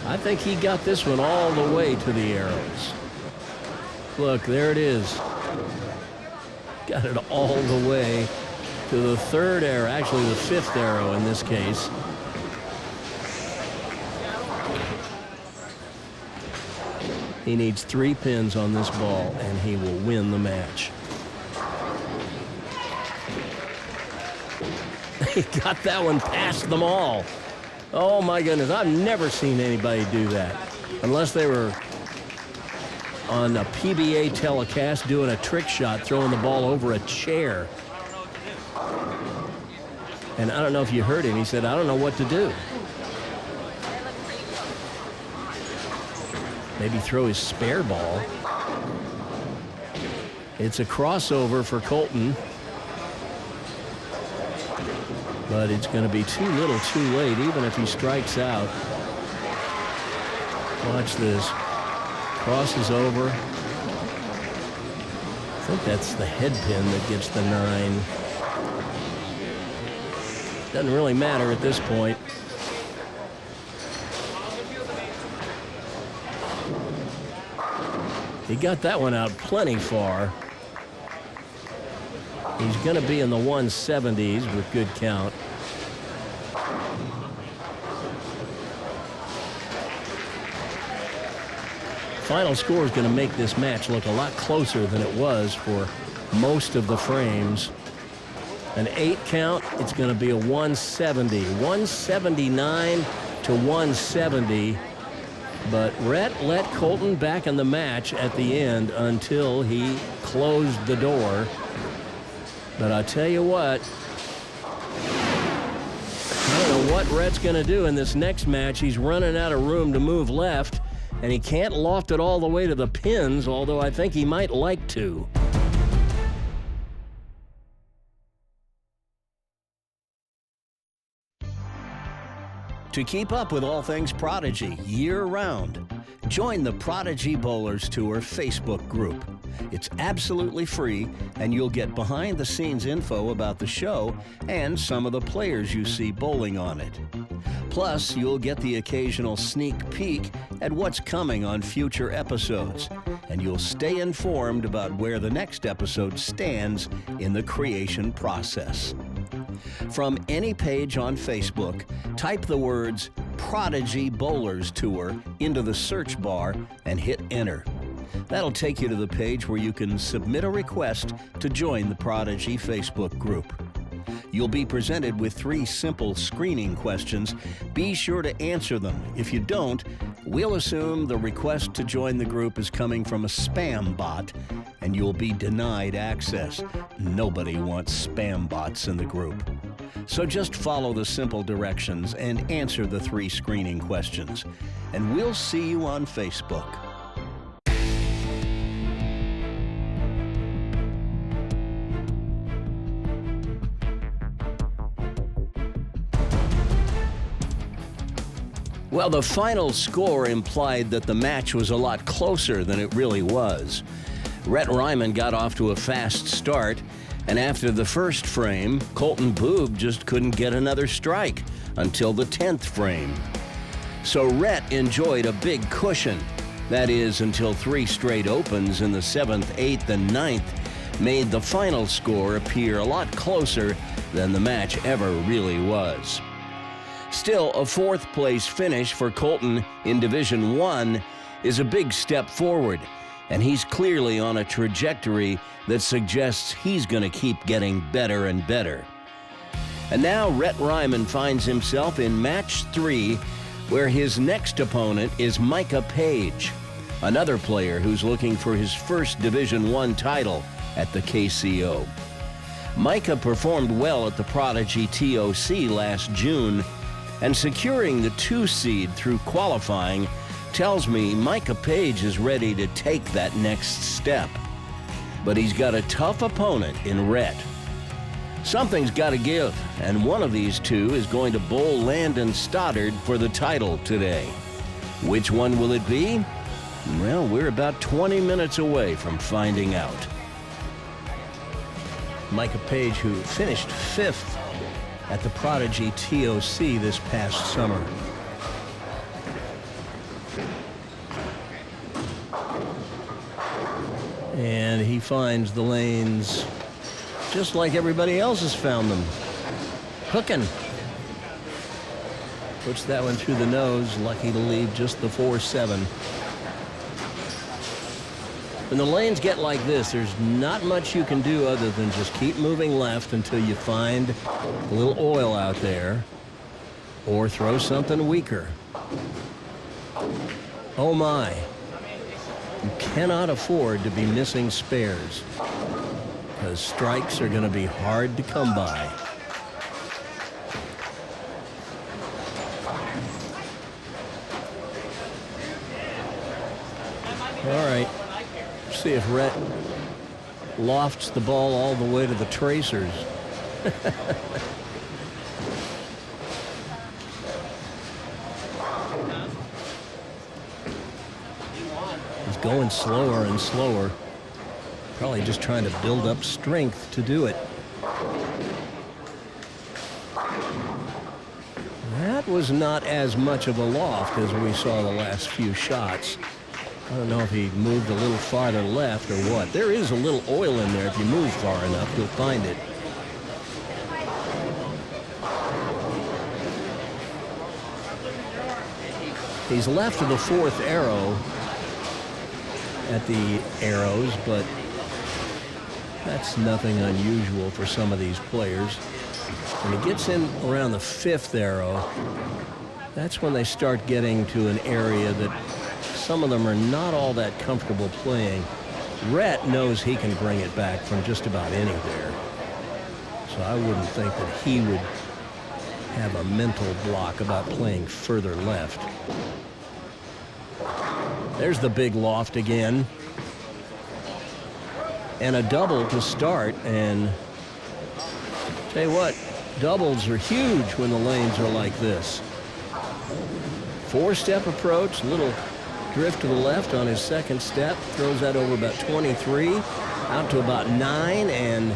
I think he got this one all the way to the arrows. Look, there it is. Got it all the way to the 3rd arrow, actually the 5th arrow in this case. He needs 3 pins on this ball, and he will win the match. He got that one past them all. Oh, my goodness. I've never seen anybody do that. Unless they were on a PBA telecast doing a trick shot, throwing the ball over a chair. And I don't know if you heard him. He said, I don't know what to do. Maybe throw his spare ball. It's a crossover for Colton. But it's going to be too little too late, even if he strikes out. Watch this. Crosses over. I think that's the head pin that gets the 9. Doesn't really matter at this point. He got that one out plenty far. He's going to be in the 170s with good count. Final score is going to make this match look a lot closer than it was for most of the frames. An 8 count, it's going to be a 170. 179 to 170. But Rhett let Colton back in the match at the end until he closed the door. But I tell you what, I don't know what Rhett's going to do in this next match. He's running out of room to move left, and he can't loft it all the way to the pins, although I think he might like to. To keep up with all things Prodigy year-round, join the Prodigy Bowlers Tour Facebook group. It's absolutely free, and you'll get behind-the-scenes info about the show and some of the players you see bowling on it. Plus, you'll get the occasional sneak peek at what's coming on future episodes, and you'll stay informed about where the next episode stands in the creation process. From any page on Facebook, type the words Prodigy Bowlers Tour into the search bar and hit enter. That'll take you to the page where you can submit a request to join the Prodigy Facebook group. You'll be presented with 3 simple screening questions. Be sure to answer them. If you don't, we'll assume the request to join the group is coming from a spam bot, and you'll be denied access. Nobody wants spam bots in the group. So just follow the simple directions and answer the 3 screening questions. And we'll see you on Facebook. Well, the final score implied that the match was a lot closer than it really was. Rhett Ryman got off to a fast start, and after the first frame, Colton Boob just couldn't get another strike until the 10th frame. So Rhett enjoyed a big cushion. That is, until 3 straight opens in the 7th, 8th, and 9th made the final score appear a lot closer than the match ever really was. Still, a 4th place finish for Colton in Division 1 is a big step forward, and he's clearly on a trajectory that suggests he's going to keep getting better and better. And now Rhett Ryman finds himself in match 3, where his next opponent is Micah Page, another player who's looking for his first Division 1 title at the KCO. Micah performed well at the Prodigy TOC last June, and securing the 2 seed through qualifying tells me Micah Page is ready to take that next step. But he's got a tough opponent in Rhett. Something's got to give, and one of these 2 is going to bowl Landon Stoddard for the title today. Which one will it be? Well, we're about 20 minutes away from finding out. Micah Page, who finished 5th at the Prodigy TOC this past summer. And he finds the lanes just like everybody else has found them. Hooking. Puts that one through the nose, lucky to leave just the 4-7. When the lanes get like this, there's not much you can do other than just keep moving left until you find a little oil out there. Or throw something weaker. Oh my. You cannot afford to be missing spares, because strikes are going to be hard to come by. All right. See if Rhett lofts the ball all the way to the tracers. He's going slower and slower. Probably just trying to build up strength to do it. That was not as much of a loft as we saw the last few shots. I don't know if he moved a little farther left or what. There is a little oil in there. If you move far enough, you'll find it. He's left of the fourth arrow at the arrows, but that's nothing unusual for some of these players. When he gets in around the fifth arrow, that's when they start getting to an area that some of them are not all that comfortable playing. Rhett knows he can bring it back from just about anywhere. So I wouldn't think that he would have a mental block about playing further left. There's the big loft again. And a double to start. And tell you what, doubles are huge when the lanes are like this. Four-step approach, little drift to the left on his second step, throws that over about 23, out to about 9, and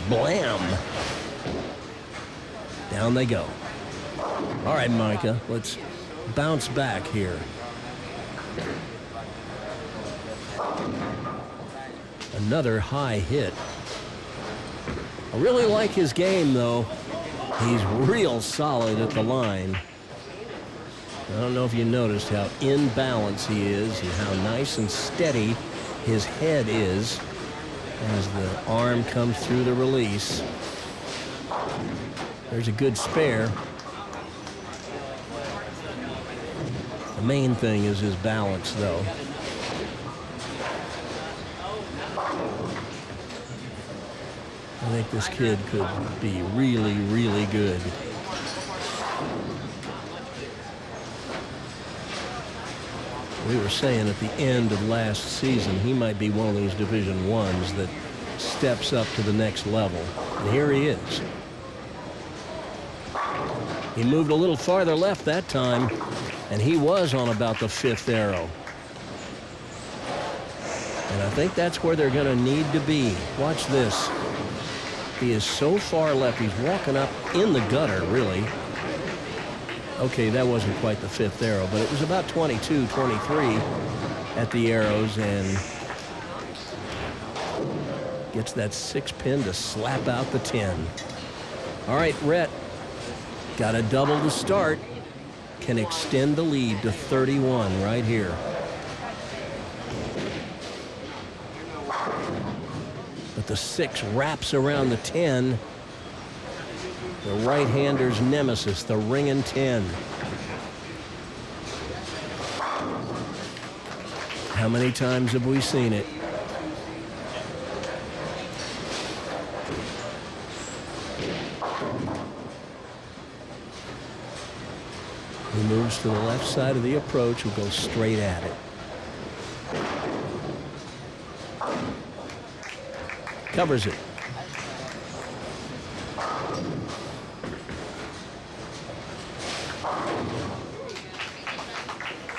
blam. Down they go. All right, Micah, let's bounce back here. Another high hit. I really like his game, though. He's real solid at the line. I don't know if you noticed how in balance he is and how nice and steady his head is as the arm comes through the release. There's a good spare. The main thing is his balance, though. I think this kid could be really, really good. We were saying at the end of last season, he might be one of those Division I's that steps up to the next level. And here he is. He moved a little farther left that time, and he was on about the fifth arrow. And I think that's where they're going to need to be. Watch this. He is so far left. He's walking up in the gutter, really. Okay, that wasn't quite the fifth arrow, but it was about 22, 23 at the arrows, and gets that 6 pin to slap out the 10. All right, Rhett got a double to start. Can extend the lead to 31 right here. But the 6 wraps around the 10. The right-hander's nemesis, the ringing 10. How many times have we seen it? He moves to the left side of the approach and goes straight at it. Covers it.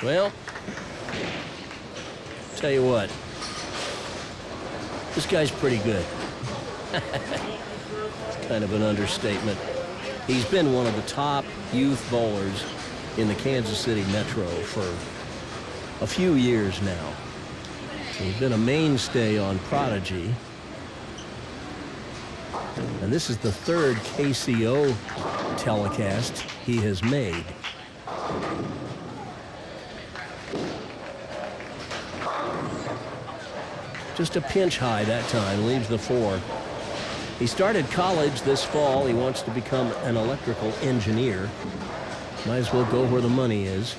Well, tell you what, this guy's pretty good. It's kind of an understatement. He's been one of the top youth bowlers in the Kansas City Metro for a few years now. He's been a mainstay on Prodigy. And this is the third KCO telecast he has made. Just a pinch high that time, leaves the 4. He started college this fall. He wants to become an electrical engineer. Might as well go where the money is.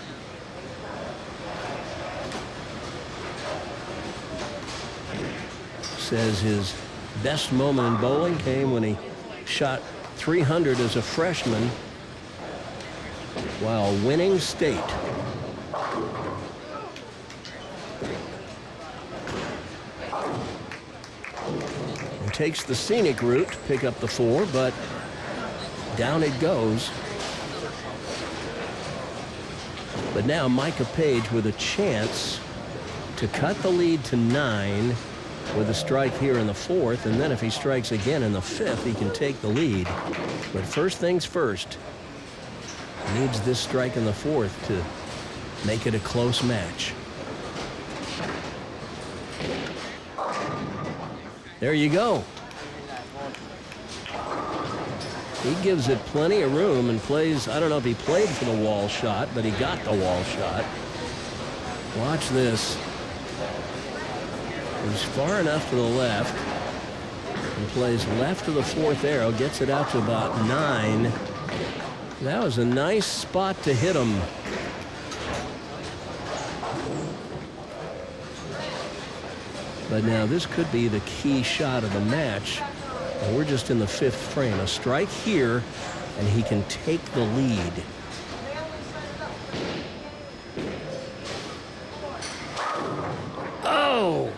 Says his best moment in bowling came when he shot 300 as a freshman while winning state. And takes the scenic route to pick up the 4, but down it goes. But now Micah Page with a chance to cut the lead to 9 with a strike here in the 4th, and then if he strikes again in the 5th, he can take the lead. But first things first, needs this strike in the 4th to make it a close match. There you go. He gives it plenty of room and plays, I don't know if he played for the wall shot, but he got the wall shot. Watch this. He's far enough to the left and plays left to the 4th arrow, gets it out to about 9. That was a nice spot to hit him. But now this could be the key shot of the match. And we're just in the 5th frame. A strike here, and he can take the lead. Oh!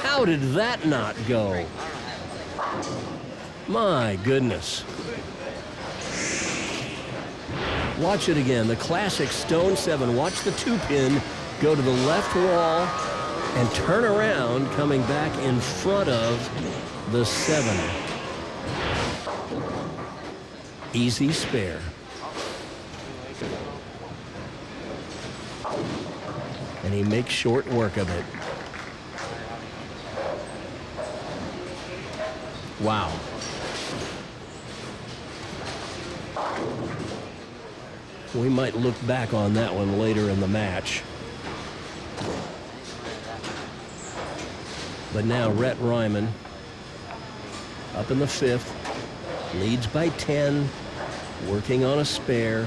How did that not go? My goodness. Watch it again. The classic Stone 7. Watch the 2-pin go to the left wall and turn around, coming back in front of the 7. Easy spare. And he makes short work of it. Wow. We might look back on that one later in the match. But now Rhett Ryman up in the 5th, leads by 10, working on a spare.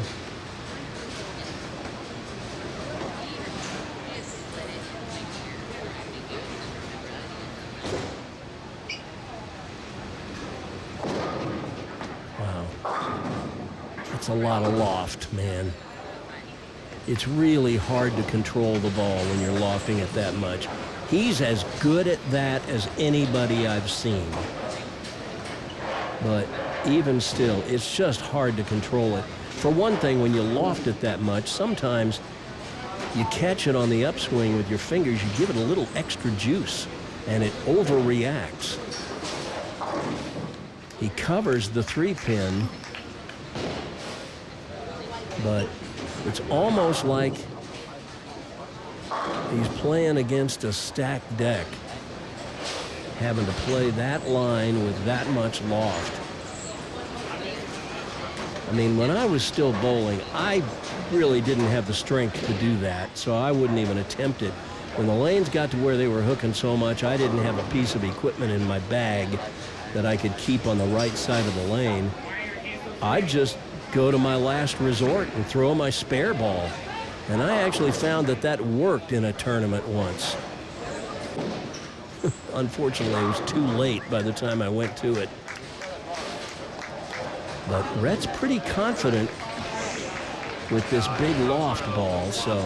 Wow. That's a lot of loft, man. It's really hard to control the ball when you're lofting it that much. He's as good at that as anybody I've seen. But even still, it's just hard to control it. For one thing, when you loft it that much, sometimes you catch it on the upswing with your fingers, you give it a little extra juice, and it overreacts. He covers the 3-pin, but it's almost like he's playing against a stacked deck, having to play that line with that much loft. I mean, when I was still bowling, I really didn't have the strength to do that, so I wouldn't even attempt it. When the lanes got to where they were hooking so much, I didn't have a piece of equipment in my bag that I could keep on the right side of the lane. I'd just go to my last resort and throw my spare ball. And I actually found that that worked in a tournament once. Unfortunately, it was too late by the time I went to it. But Rhett's pretty confident with this big loft ball, so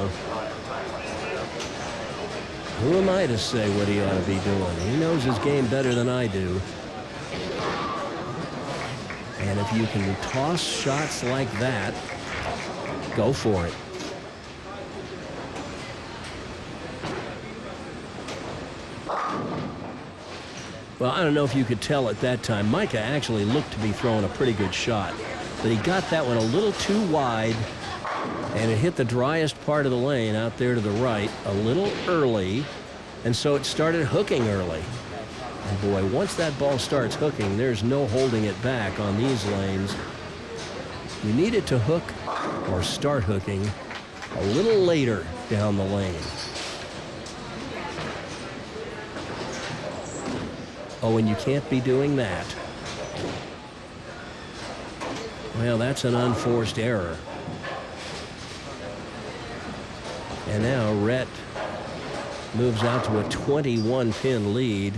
who am I to say what he ought to be doing? He knows his game better than I do. And if you can toss shots like that, go for it. Well, I don't know if you could tell at that time. Micah actually looked to be throwing a pretty good shot, but he got that one a little too wide, and it hit the driest part of the lane out there to the right a little early, and so it started hooking early. And boy, once that ball starts hooking, there's no holding it back on these lanes. You need it to hook or start hooking a little later down the lane. Oh, and you can't be doing that. Well, that's an unforced error. And now Rhett moves out to a 21-pin lead.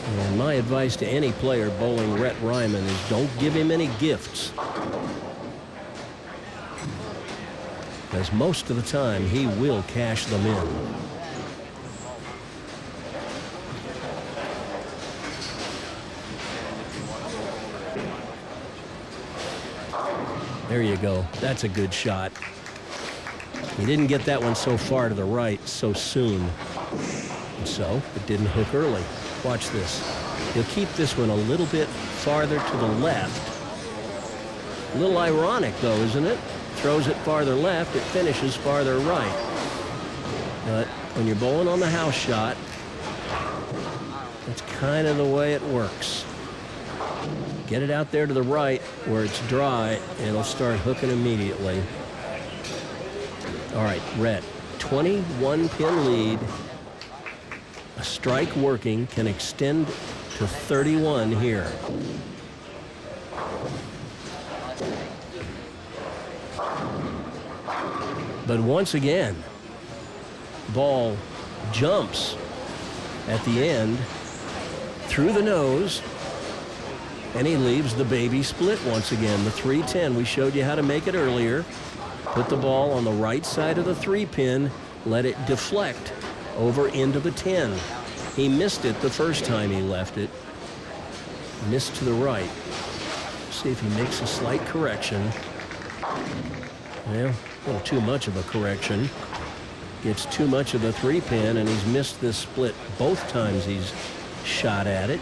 And my advice to any player bowling Rhett Ryman is don't give him any gifts. Because most of the time, he will cash them in. There you go. That's a good shot. He didn't get that one so far to the right so soon. And so, it didn't hook early. Watch this. He'll keep this one a little bit farther to the left. A little ironic, though, isn't it? Throws it farther left, it finishes farther right. But when you're bowling on the house shot, that's kind of the way it works. Get it out there to the right where it's dry, and it'll start hooking immediately. All right, Rhett, 21-pin lead. A strike working can extend to 31 here. But once again, ball jumps at the end through the nose, and he leaves the baby split once again. The 310, we showed you how to make it earlier. Put the ball on the right side of the 3-pin, let it deflect over into the 10. He missed it the first time he left it. Missed to the right. See if he makes a slight correction. Well, a little too much of a correction. Gets too much of the 3-pin, and he's missed this split both times he's shot at it.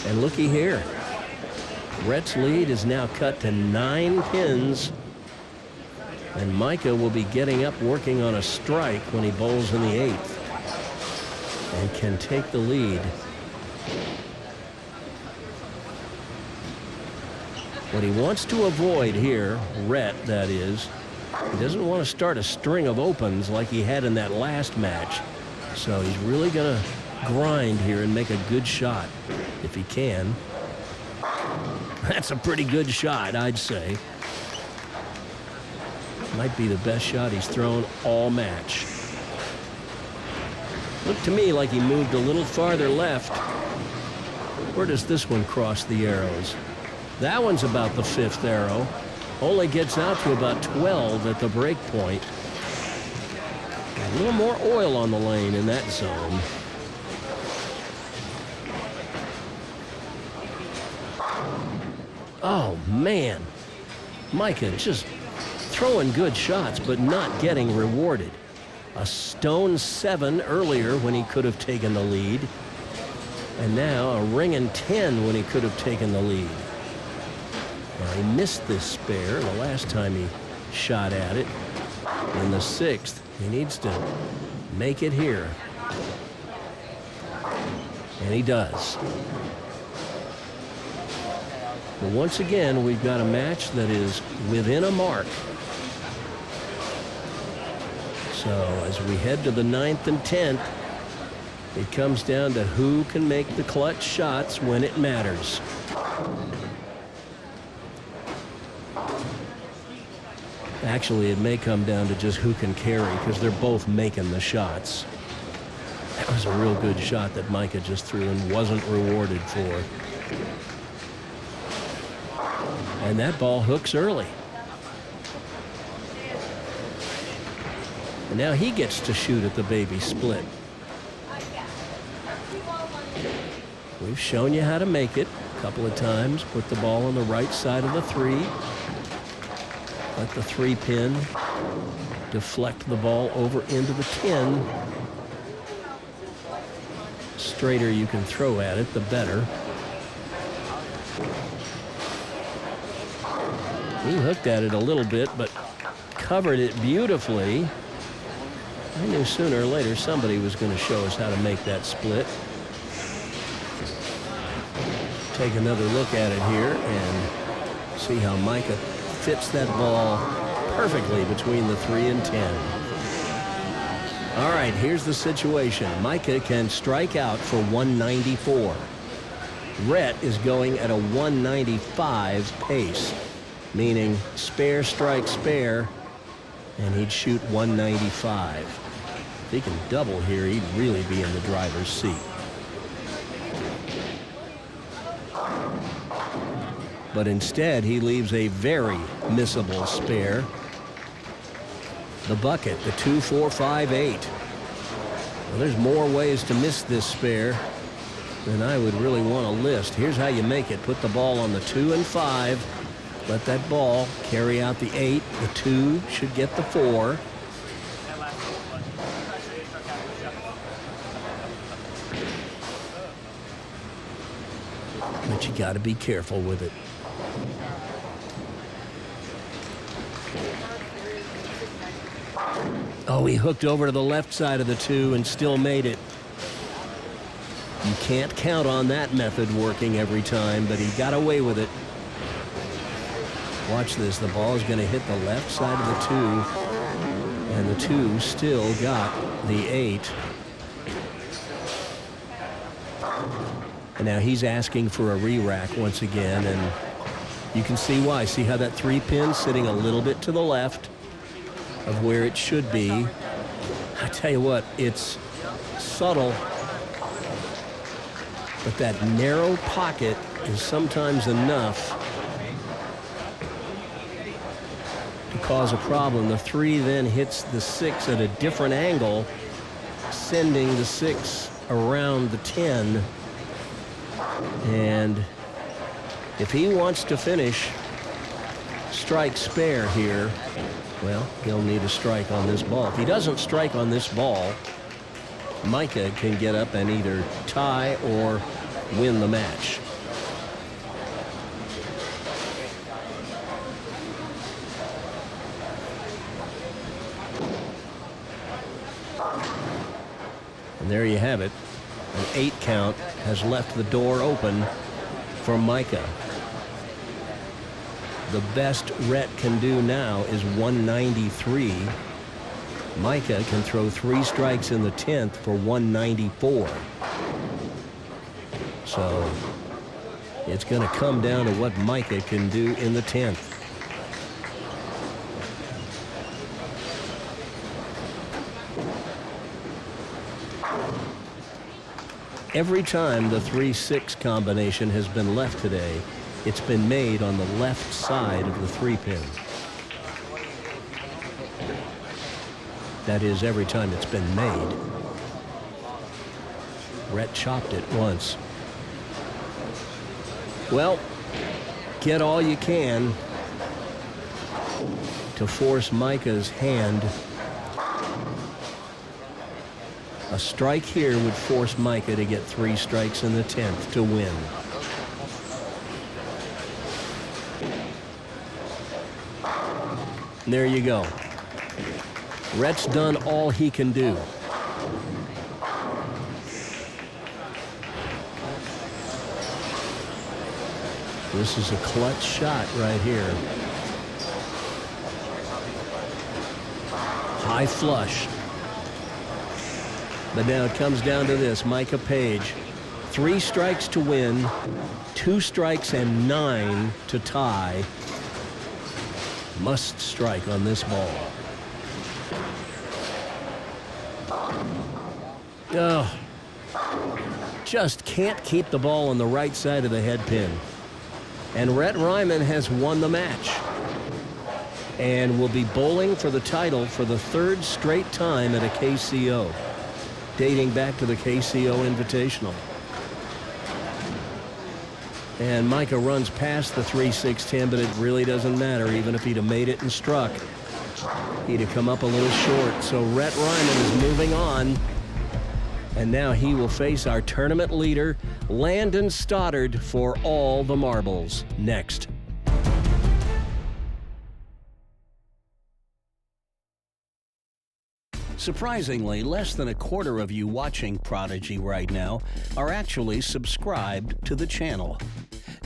And looky here. Rhett's lead is now cut to 9 pins. And Micah will be getting up working on a strike when he bowls in the 8th. And can take the lead. What he wants to avoid here, Rhett that is, he doesn't want to start a string of opens like he had in that last match. So he's really going to grind here and make a good shot if he can. That's a pretty good shot, I'd say. Might be the best shot he's thrown all match. Looked to me like he moved a little farther left. Where does this one cross the arrows? That one's about the 5th arrow. Only gets out to about 12 at the break point. A little more oil on the lane in that zone. Oh, man. Micah just throwing good shots, but not getting rewarded. A stone 7 earlier when he could have taken the lead. And now a ringing 10 when he could have taken the lead. Now he missed this spare the last time he shot at it. In the 6th, he needs to make it here. And he does. But once again, we've got a match that is within a mark. So as we head to the 9th and 10th, it comes down to who can make the clutch shots when it matters. Actually, it may come down to just who can carry, because they're both making the shots. That was a real good shot that Micah just threw and wasn't rewarded for. And that ball hooks early. And now he gets to shoot at the baby split. We've shown you how to make it a couple of times. Put the ball on the right side of the 3. Let the 3-pin deflect the ball over into the 10. Straighter you can throw at it, the better. He hooked at it a little bit, but covered it beautifully. I knew sooner or later somebody was going to show us how to make that split. Take another look at it here and see how Micah fits that ball perfectly between the 3 and 10. All right, here's the situation. Micah can strike out for 194. Rhett is going at a 195 pace, meaning spare strike spare, and he'd shoot 195. If he can double here, he'd really be in the driver's seat. But instead, he leaves a very missable spare. The bucket, the 2, 4, 5, 8. Well, there's more ways to miss this spare than I would really want to list. Here's how you make it. Put the ball on the 2 and 5. Let that ball carry out the 8. The 2 should get the 4. But you got to be careful with it. Oh, he hooked over to the left side of the 2 and still made it. You can't count on that method working every time, but he got away with it. Watch this. The ball is going to hit the left side of the 2, and the 2 still got the 8. And now he's asking for a re-rack once again, and you can see why. See how that 3-pin sitting a little bit to the left of where it should be. I tell you what, it's subtle, but that narrow pocket is sometimes enough to cause a problem. The 3 then hits the 6 at a different angle, sending the 6 around the 10. And if he wants to finish strike spare here, well, he'll need a strike on this ball. If he doesn't strike on this ball, Micah can get up and either tie or win the match. And there you have it. An 8 count has left the door open for Micah. The best Rhett can do now is 193. Micah can throw 3 strikes in the 10th for 194. So it's going to come down to what Micah can do in the 10th. Every time the 3-6 combination has been left today, it's been made on the left side of the 3-pin. That is, every time it's been made. Rhett chopped it once. Well, get all you can to force Micah's hand. A strike here would force Micah to get 3 strikes in the 10th to win. There you go. Rhett's done all he can do. This is a clutch shot right here. High flush. But now it comes down to this. Micah Page, 3 strikes to win, 2 strikes and 9 to tie. Must strike on this ball. Oh, just can't keep the ball on the right side of the head pin. And Rhett Ryman has won the match and will be bowling for the title for the 3rd straight time at a KCO, dating back to the KCO Invitational. And Micah runs past the 3-6-10, but it really doesn't matter. Even if he'd have made it and struck, he'd have come up a little short. So Rhett Ryman is moving on. And now he will face our tournament leader, Landon Stoddard, for all the marbles. Next. Surprisingly, less than a quarter of you watching Prodigy right now are actually subscribed to the channel.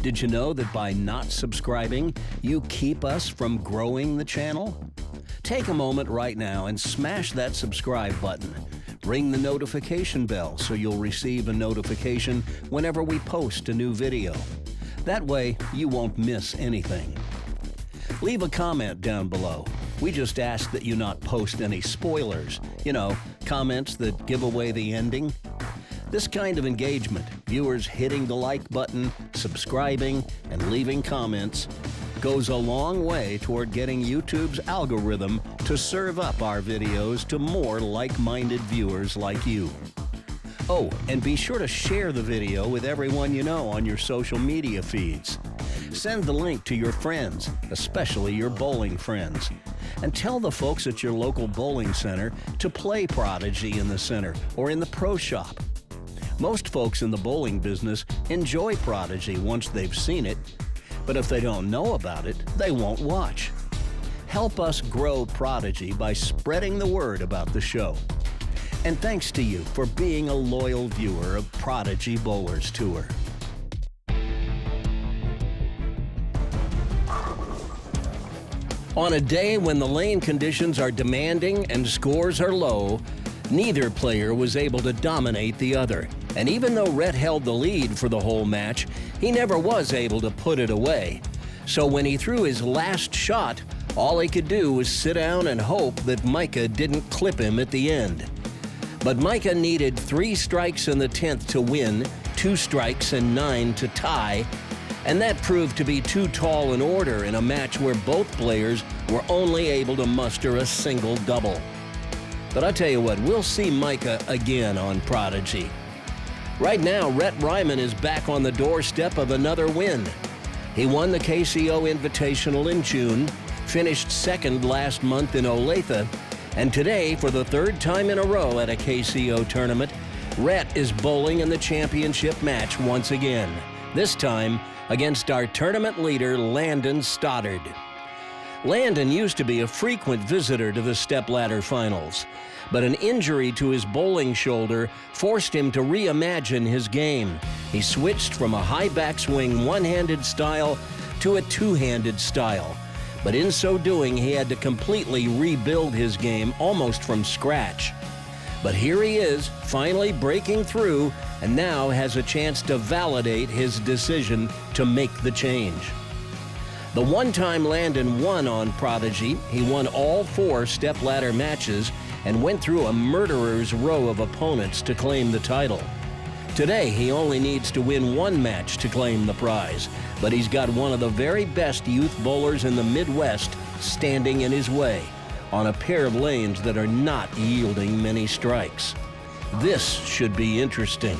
Did you know that by not subscribing, you keep us from growing the channel? Take a moment right now and smash that subscribe button. Ring the notification bell so you'll receive a notification whenever we post a new video. That way, you won't miss anything. Leave a comment down below. We just ask that you not post any spoilers. You know, comments that give away the ending. This kind of engagement, viewers hitting the like button, subscribing, and leaving comments, goes a long way toward getting YouTube's algorithm to serve up our videos to more like-minded viewers like you. Oh, and be sure to share the video with everyone you know on your social media feeds. Send the link to your friends, especially your bowling friends. And tell the folks at your local bowling center to play Prodigy in the center or in the pro shop. Most folks in the bowling business enjoy Prodigy once they've seen it, but if they don't know about it, they won't watch. Help us grow Prodigy by spreading the word about the show. And thanks to you for being a loyal viewer of Prodigy Bowlers Tour. On a day when the lane conditions are demanding and scores are low, neither player was able to dominate the other. And even though Rhett held the lead for the whole match, he never was able to put it away. So when he threw his last shot, all he could do was sit down and hope that Micah didn't clip him at the end. But Micah needed 3 strikes in the 10th to win, 2 strikes and 9 to tie, and that proved to be too tall an order in a match where both players were only able to muster a single double. But I tell you what, we'll see Micah again on Prodigy. Right now, Rhett Ryman is back on the doorstep of another win. He won the KCO Invitational in June, finished second last month in Olathe, and today, for the 3rd time in a row at a KCO tournament, Rhett is bowling in the championship match once again, this time against our tournament leader, Landon Stoddard. Landon used to be a frequent visitor to the stepladder finals, but an injury to his bowling shoulder forced him to reimagine his game. He switched from a high backswing one-handed style to a two-handed style, but in so doing, he had to completely rebuild his game almost from scratch. But here he is, finally breaking through, and now has a chance to validate his decision to make the change. The one time Landon won on Prodigy, he won all 4 stepladder matches and went through a murderer's row of opponents to claim the title. Today, he only needs to win 1 match to claim the prize, but he's got one of the very best youth bowlers in the Midwest standing in his way on a pair of lanes that are not yielding many strikes. This should be interesting.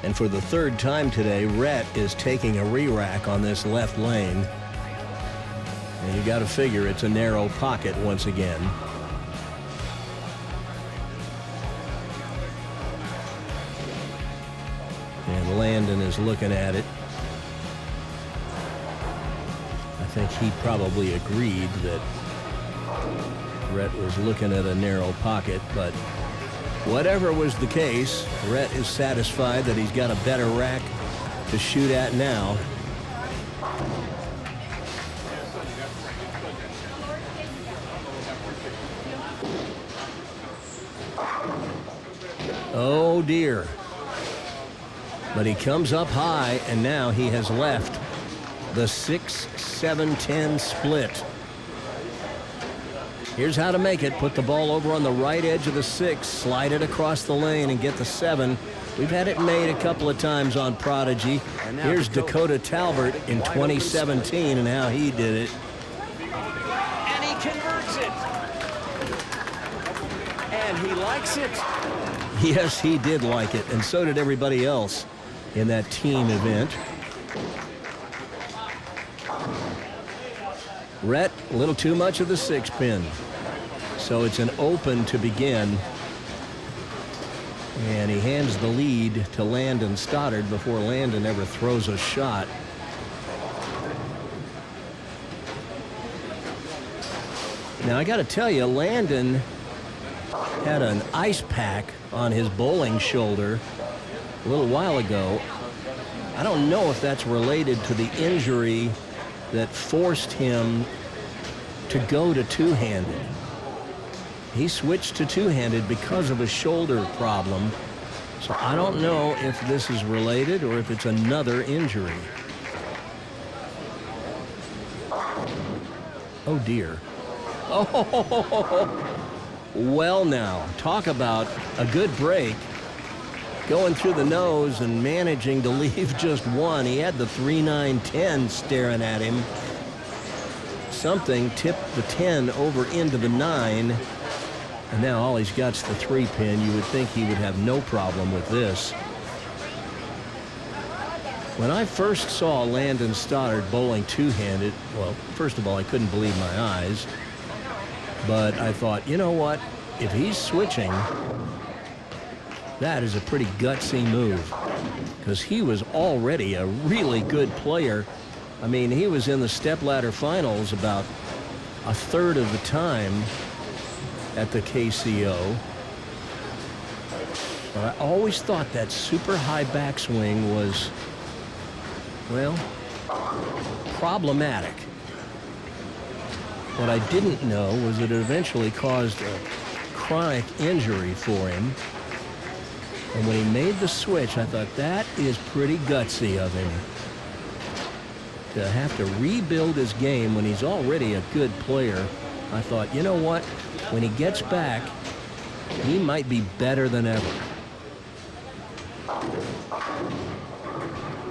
And for the 3rd time today, Rhett is taking a re-rack on this left lane. And you got to figure it's a narrow pocket once again. And Landon is looking at it. I think he probably agreed that Rhett was looking at a narrow pocket, but whatever was the case, Rhett is satisfied that he's got a better rack to shoot at now. Oh dear. But he comes up high, and now he has left the 6-7-10 split. Here's how to make it. Put the ball over on the right edge of the 6, slide it across the lane, and get the 7. We've had it made a couple of times on Prodigy. Here's Dakota Talbert in 2017 and how he did it. And he converts it. And he likes it. Yes, he did like it, and so did everybody else in that team event. Rhett, a little too much of the 6-pin. So it's an open to begin. And he hands the lead to Landon Stoddard before Landon ever throws a shot. Now, I got to tell you, Landon had an ice pack on his bowling shoulder a little while ago. I don't know if that's related to the injury that forced him to go to two-handed. He switched to two-handed because of a shoulder problem. So I don't know if this is related or if it's another injury. Oh, dear. Oh, well now, talk about a good break. Going through the nose and managing to leave just one. He had the 3-9-10 staring at him. Something tipped the 10 over into the 9. And now all he's got's the 3-pin. You would think he would have no problem with this. When I first saw Landon Stoddard bowling two-handed, well, first of all, I couldn't believe my eyes. But I thought, you know what? If he's switching, that is a pretty gutsy move. Because he was already a really good player. I mean, he was in the stepladder finals about a third of the time at the KCO. But I always thought that super high backswing was, well, problematic. What I didn't know was that it eventually caused a chronic injury for him. And when he made the switch, I thought that is pretty gutsy of him. To have to rebuild his game when he's already a good player. I thought, you know what? When he gets back, he might be better than ever.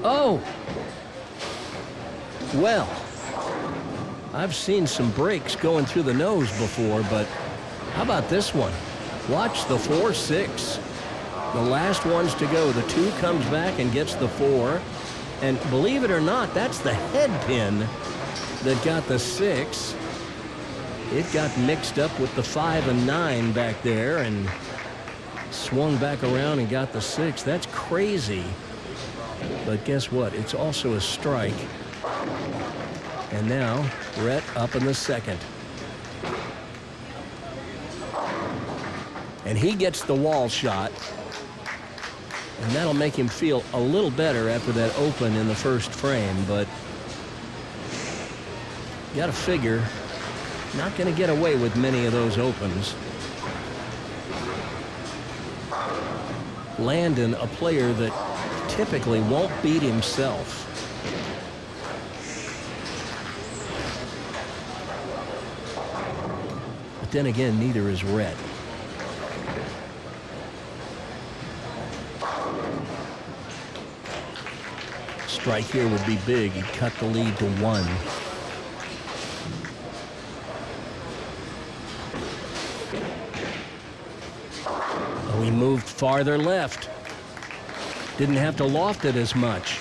Oh! Well, I've seen some breaks going through the nose before, but how about this one? Watch the 4-6. The last one's to go. The 2 comes back and gets the 4. And believe it or not, that's the head pin that got the 6. It got mixed up with the 5 and 9 back there and swung back around and got the 6. That's crazy. But guess what? It's also a strike. And now, Rhett up in the second. And he gets the wall shot. And that'll make him feel a little better after that open in the first frame. But you got to figure, not going to get away with many of those opens. Landon, a player that typically won't beat himself. But then again, neither is Rhett. Strike here would be big. He'd cut the lead to 1. Oh, he moved farther left. Didn't have to loft it as much.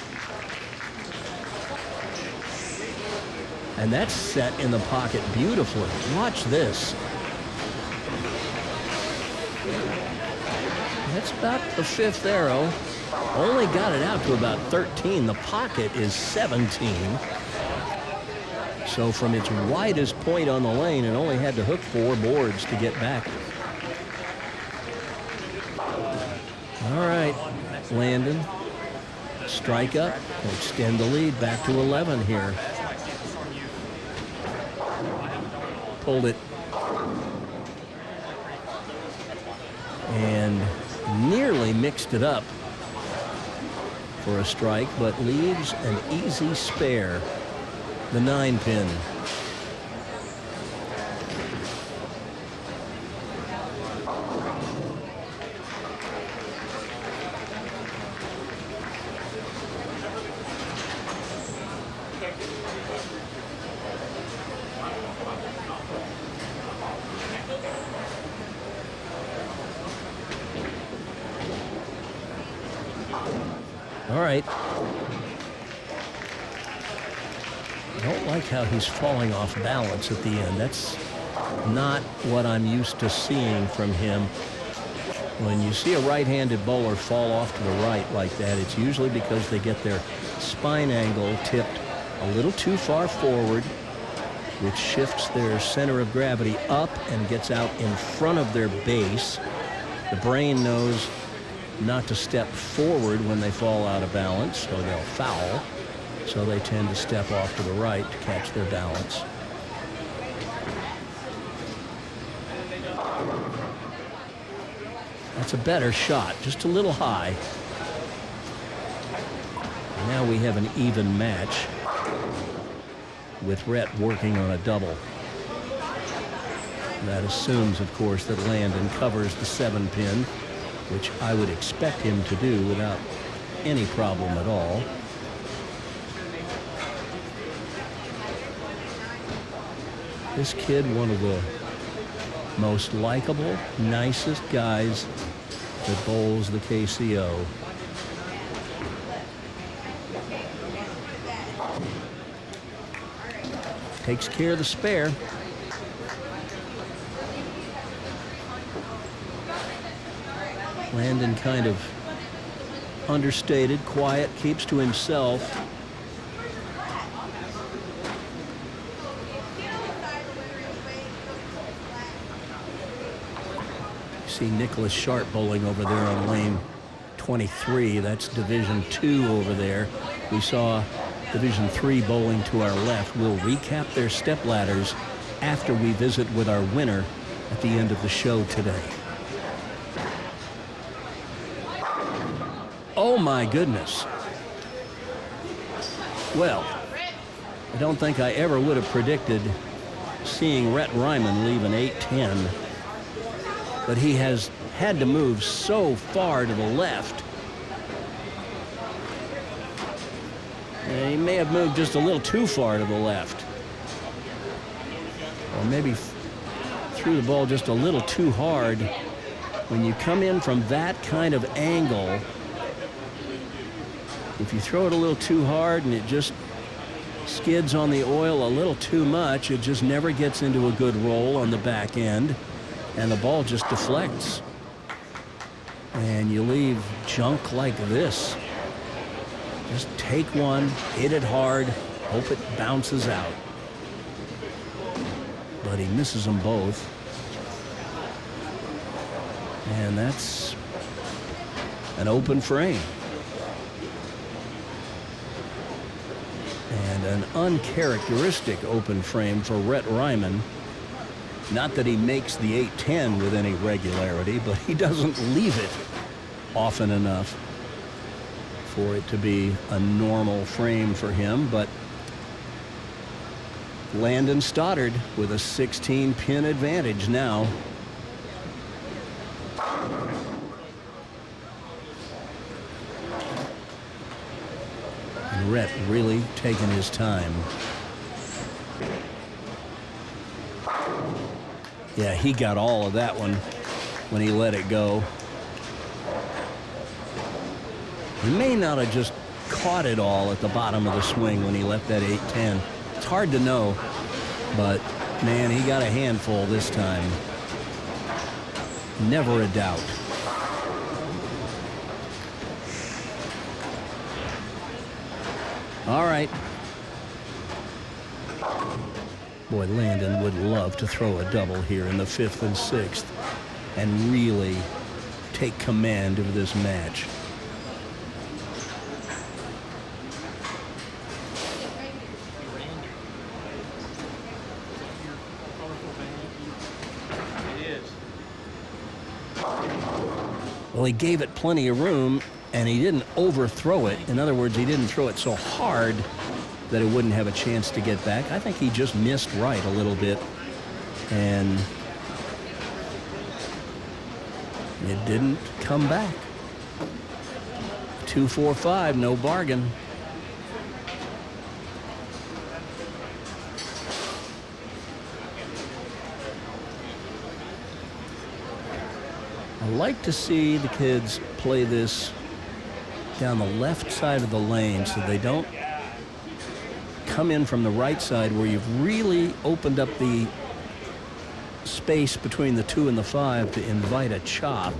And that's set in the pocket beautifully. Watch this. That's about the 5th arrow. Only got it out to about 13. The pocket is 17. So from its widest point on the lane, it only had to hook 4 boards to get back. All right, Landon. Strike up. Extend the lead back to 11 here. Pulled it. And nearly mixed it up for a strike, but leaves an easy spare. The 9-pin. All right. I don't like how he's falling off balance at the end. That's not what I'm used to seeing from him. When you see a right-handed bowler fall off to the right like that, it's usually because they get their spine angle tipped a little too far forward, which shifts their center of gravity up and gets out in front of their base. The brain knows not to step forward when they fall out of balance, so they'll foul. So they tend to step off to the right to catch their balance. It's a better shot, just a little high. Now we have an even match with Rhett working on a double. That assumes, of course, that Landon covers the 7-pin, which I would expect him to do without any problem at all. This kid, one of the most likable, nicest guys that bowls the KCO. Takes care of the spare. Landon kind of understated, quiet, keeps to himself. See Nicholas Sharp bowling over there on lane 23. That's Division 2 over there. We saw Division 3 bowling to our left. We'll recap their step ladders after we visit with our winner at the end of the show today. Oh my goodness. Well, I don't think I ever would have predicted seeing Rhett Ryman leave an 8-10, but he has had to move so far to the left. And he may have moved just a little too far to the left. Or maybe threw the ball just a little too hard. When you come in from that kind of angle, if you throw it a little too hard and it just skids on the oil a little too much, it just never gets into a good roll on the back end, and the ball just deflects. And you leave junk like this. Just take one, hit it hard, hope it bounces out. But he misses them both. And that's an open frame. And an uncharacteristic open frame for Rhett Ryman. Not that he makes the 8-10 with any regularity, but he doesn't leave it often enough for it to be a normal frame for him. But Landon Stoddard with a 16-pin advantage now. And Rhett really taking his time. Yeah, he got all of that one when he let it go. He may not have just caught it all at the bottom of the swing when he left that 8-10. It's hard to know, but man, he got a handful this time. Never a doubt. All right. Boy, Landon would love to throw a double here in the 5th and 6th and really take command of this match. Well, he gave it plenty of room, and he didn't overthrow it. In other words, he didn't throw it so hard that it wouldn't have a chance to get back. I think he just missed right a little bit, and it didn't come back. 2-4-5, no bargain. I like to see the kids play this down the left side of the lane so they don't come in from the right side where you've really opened up the space between the 2 and the 5 to invite a chop.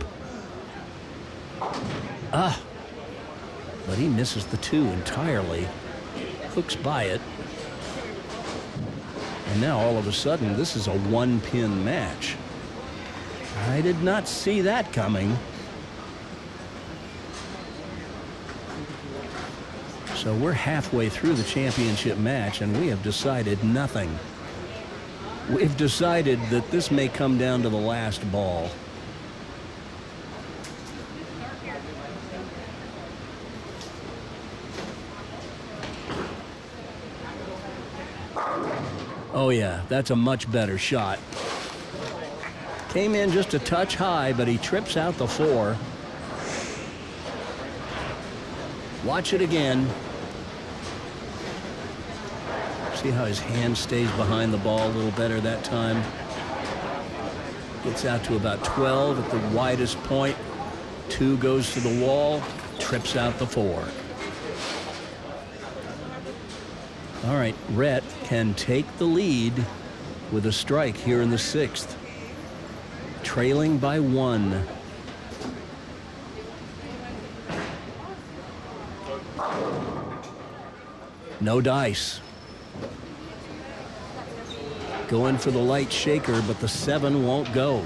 But he misses the 2 entirely. Hooks by it. And now all of a sudden this is a 1-pin match. I did not see that coming. So we're halfway through the championship match, and we have decided nothing. We've decided that this may come down to the last ball. Oh yeah, that's a much better shot. Came in just a touch high, but he trips out the 4. Watch it again. See how his hand stays behind the ball a little better that time. Gets out to about 12 at the widest point. 2 goes to the wall, trips out the 4. All right, Rhett can take the lead with a strike here in the 6th. Trailing by 1. No dice. Going for the light shaker, but the 7 won't go.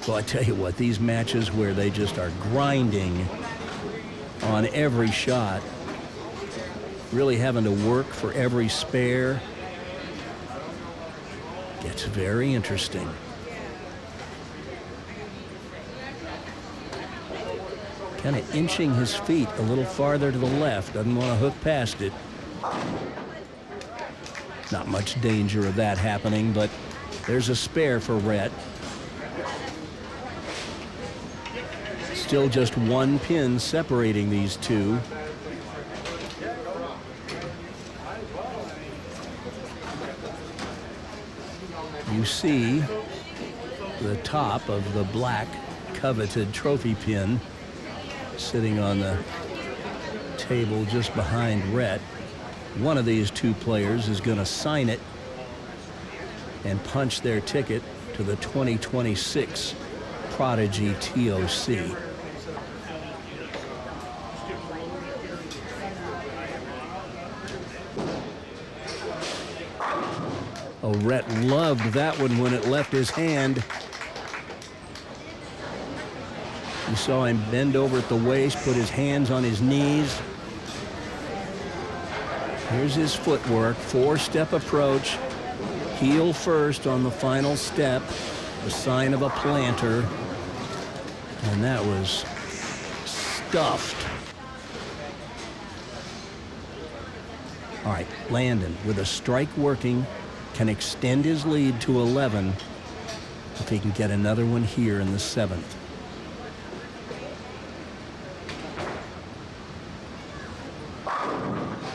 Well, I tell you what, these matches where they just are grinding on every shot, really having to work for every spare, gets very interesting. Kind of inching his feet a little farther to the left. Doesn't want to hook past it. Not much danger of that happening, but there's a spare for Rhett. Still just 1 pin separating these two. You see the top of the black coveted trophy pin sitting on the table just behind Rhett. One of these 2 players is going to sign it and punch their ticket to the 2026 Prodigy TOC. Oh, Rhett loved that one when it left his hand. You saw him bend over at the waist, put his hands on his knees. Here's his footwork, 4-step approach. Heel first on the final step, the sign of a planter. And that was stuffed. All right, Landon with a strike working can extend his lead to 11 if he can get another one here in the 7th.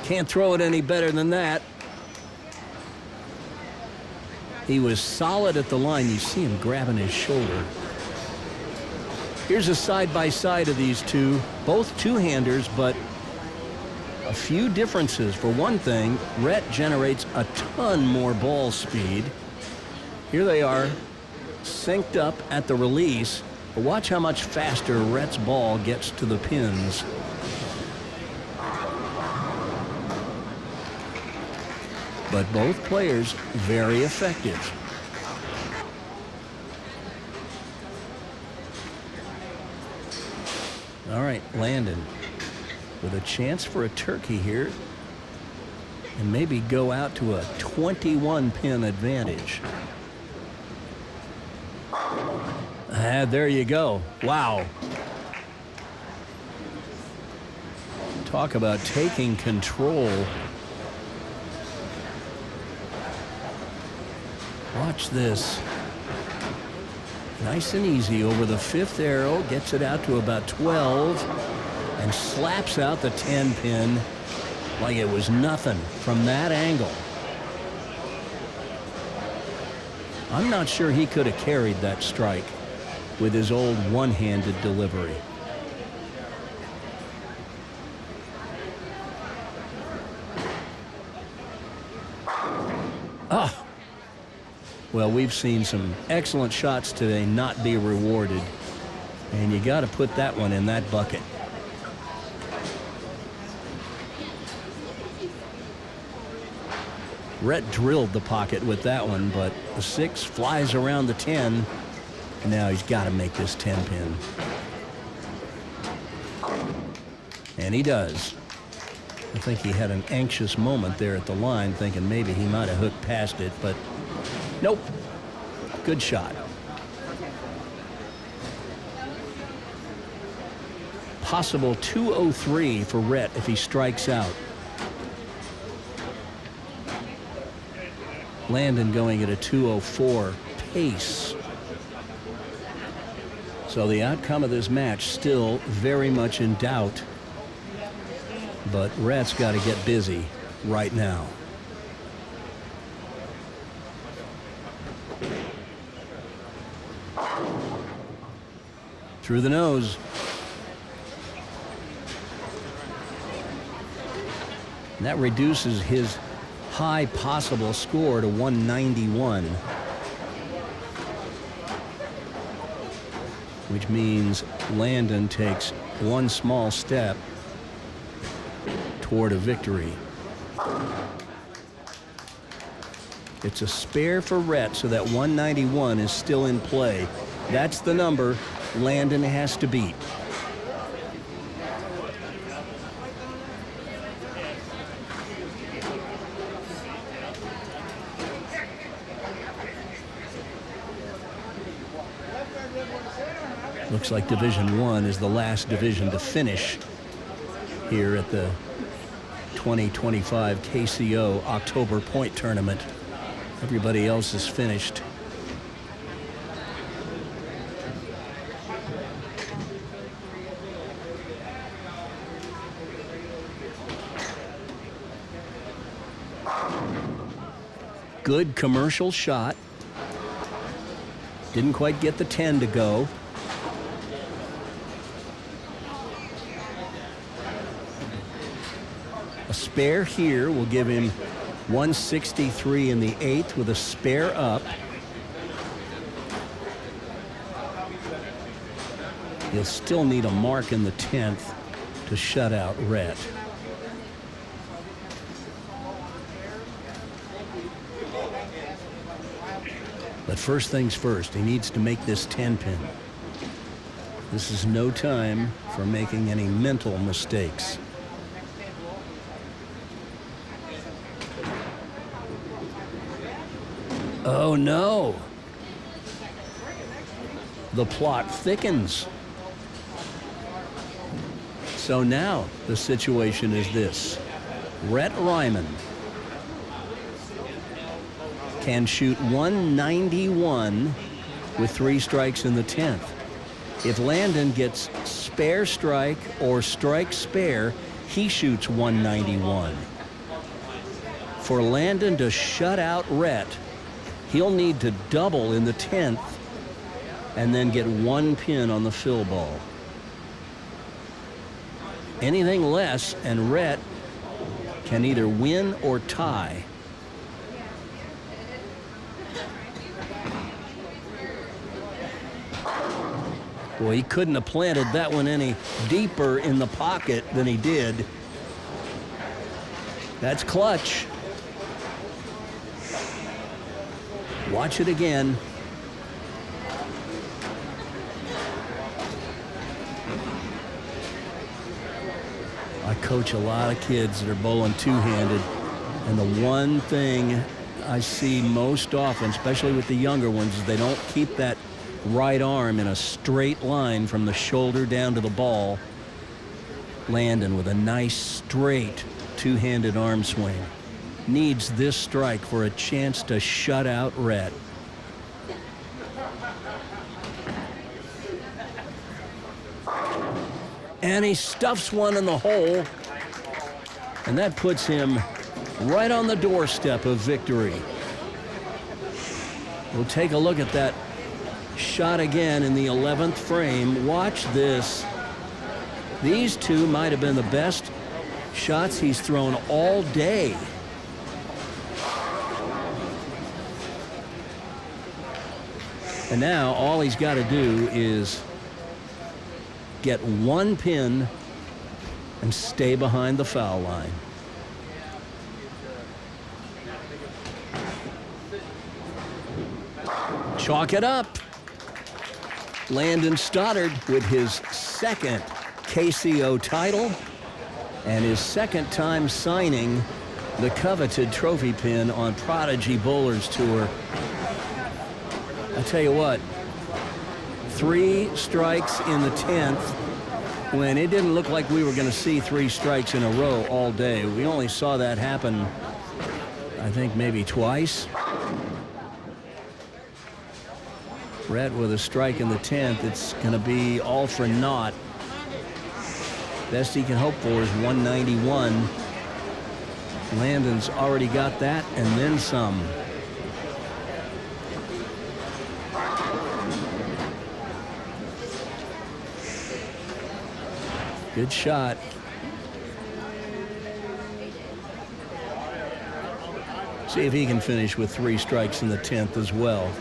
Can't throw it any better than that. He was solid at the line. You see him grabbing his shoulder. Here's a side-by-side of these two, both two-handers, but a few differences. For one thing, Rhett generates a ton more ball speed. Here they are, synced up at the release. But watch how much faster Rhett's ball gets to the pins. But both players very effective. All right, Landon with a chance for a turkey here and maybe go out to a 21-pin advantage. There you go. Wow. Talk about taking control. Watch this. Nice and easy over the 5th arrow, gets it out to about 12 and slaps out the 10-pin like it was nothing from that angle. I'm not sure he could have carried that strike with his old one-handed delivery. Well, we've seen some excellent shots today not be rewarded, and you got to put that one in that bucket. Rhett drilled the pocket with that one, but the 6 flies around the 10. And now he's got to make this 10-pin. And he does. I think he had an anxious moment there at the line, thinking maybe he might have hooked past it, but nope. Good shot. possible 203 for Rhett if he strikes out. Landon going at a 204 pace. So the outcome of this match still very much in doubt. But Rhett's got to get busy right now. Through the nose. And that reduces his high possible score to 191. Which means Landon takes one small step toward a victory. It's a spare for Rhett, so that 191 is still in play. That's the number Landon has to beat. Looks like Division I is the last division to finish here at the 2025 KCO October Point Tournament. Everybody else is finished. Good commercial shot. Didn't quite get the 10 to go. A spare here will give him 163 in the 8th with a spare up. He'll still need a mark in the 10th to shut out Rhett. But first things first, he needs to make this 10-pin. This is no time for making any mental mistakes. Oh no! The plot thickens. So now the situation is this. Rhett Ryman can shoot 191 with 3 strikes in the 10th. If Landon gets spare strike or strike spare, he shoots 191. For Landon to shut out Rhett, he'll need to double in the 10th and then get 1 pin on the fill ball. Anything less and Rhett can either win or tie. Boy, he couldn't have planted that one any deeper in the pocket than he did. That's clutch. Watch it again. I coach a lot of kids that are bowling two-handed, and the one thing I see most often, especially with the younger ones, is they don't keep that right arm in a straight line from the shoulder down to the ball. Landon with a nice straight two-handed arm swing. Needs this strike for a chance to shut out Rhett. And he stuffs one in the hole. And that puts him right on the doorstep of victory. We'll take a look at that shot again in the 11th frame. Watch this. These two might have been the best shots he's thrown all day. And now all he's got to do is get 1 pin and stay behind the foul line. Chalk it up. Landon Stoddard with his 2nd KCO title and his 2nd time signing the coveted trophy pin on Prodigy Bowlers Tour. I tell you what, 3 strikes in the 10th when it didn't look like we were going to see 3 strikes in a row all day. We only saw that happen, I think, maybe twice. Rhett with a strike in the 10th. It's going to be all for naught. Best he can hope for is 191. Landon's already got that and then some. Good shot. See if he can finish with 3 strikes in the 10th as well.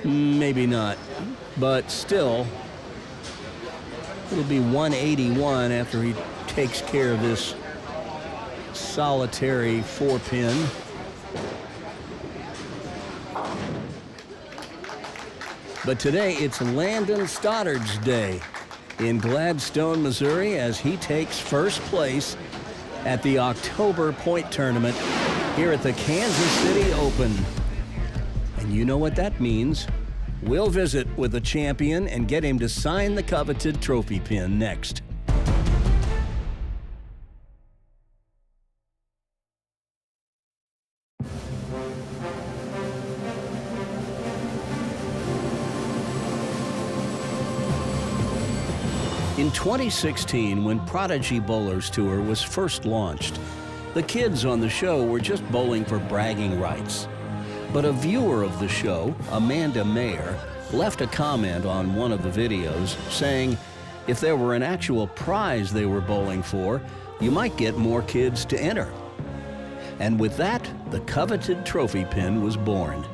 Maybe not, but still, it'll be 181 after he takes care of this solitary 4-pin. But today, it's Landon Stoddard's day in Gladstone, Missouri, as he takes first place at the October Point Tournament here at the Kansas City Open. And you know what that means. We'll visit with the champion and get him to sign the coveted trophy pin next. In 2016, when Prodigy Bowlers Tour was first launched, the kids on the show were just bowling for bragging rights. But a viewer of the show, Amanda Mayer, left a comment on one of the videos saying if there were an actual prize they were bowling for, you might get more kids to enter. And with that, the coveted trophy pin was born.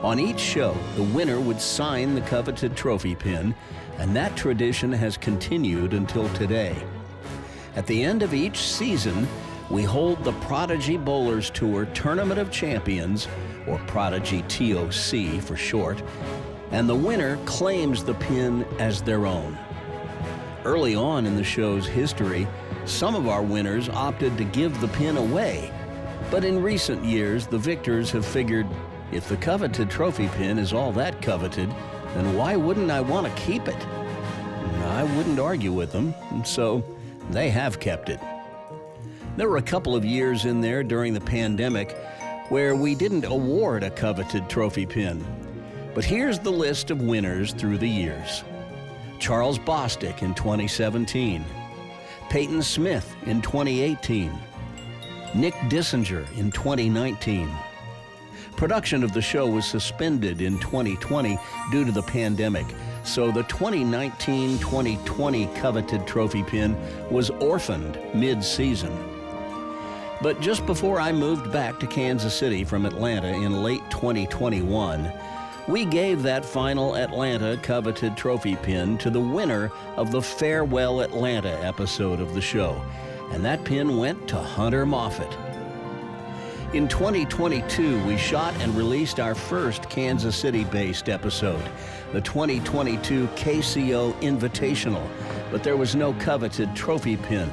On each show, the winner would sign the coveted trophy pin, and that tradition has continued until today. At the end of each season, we hold the Prodigy Bowlers Tour Tournament of Champions, or Prodigy TOC for short, and the winner claims the pin as their own. Early on in the show's history, some of our winners opted to give the pin away, but in recent years, the victors have figured, if the coveted trophy pin is all that coveted, then why wouldn't I want to keep it? I wouldn't argue with them, and so they have kept it. There were a couple of years in there during the pandemic where we didn't award a coveted trophy pin. But here's the list of winners through the years. Charles Bostic in 2017. Peyton Smith in 2018. Nick Dissinger in 2019. Production of the show was suspended in 2020 due to the pandemic, so the 2019-2020 coveted trophy pin was orphaned mid-season. But just before I moved back to Kansas City from Atlanta in late 2021, we gave that final Atlanta coveted trophy pin to the winner of the Farewell Atlanta episode of the show, and that pin went to Hunter Moffett. In 2022, we shot and released our first Kansas City-based episode, the 2022 KCO Invitational, but there was no coveted trophy pin.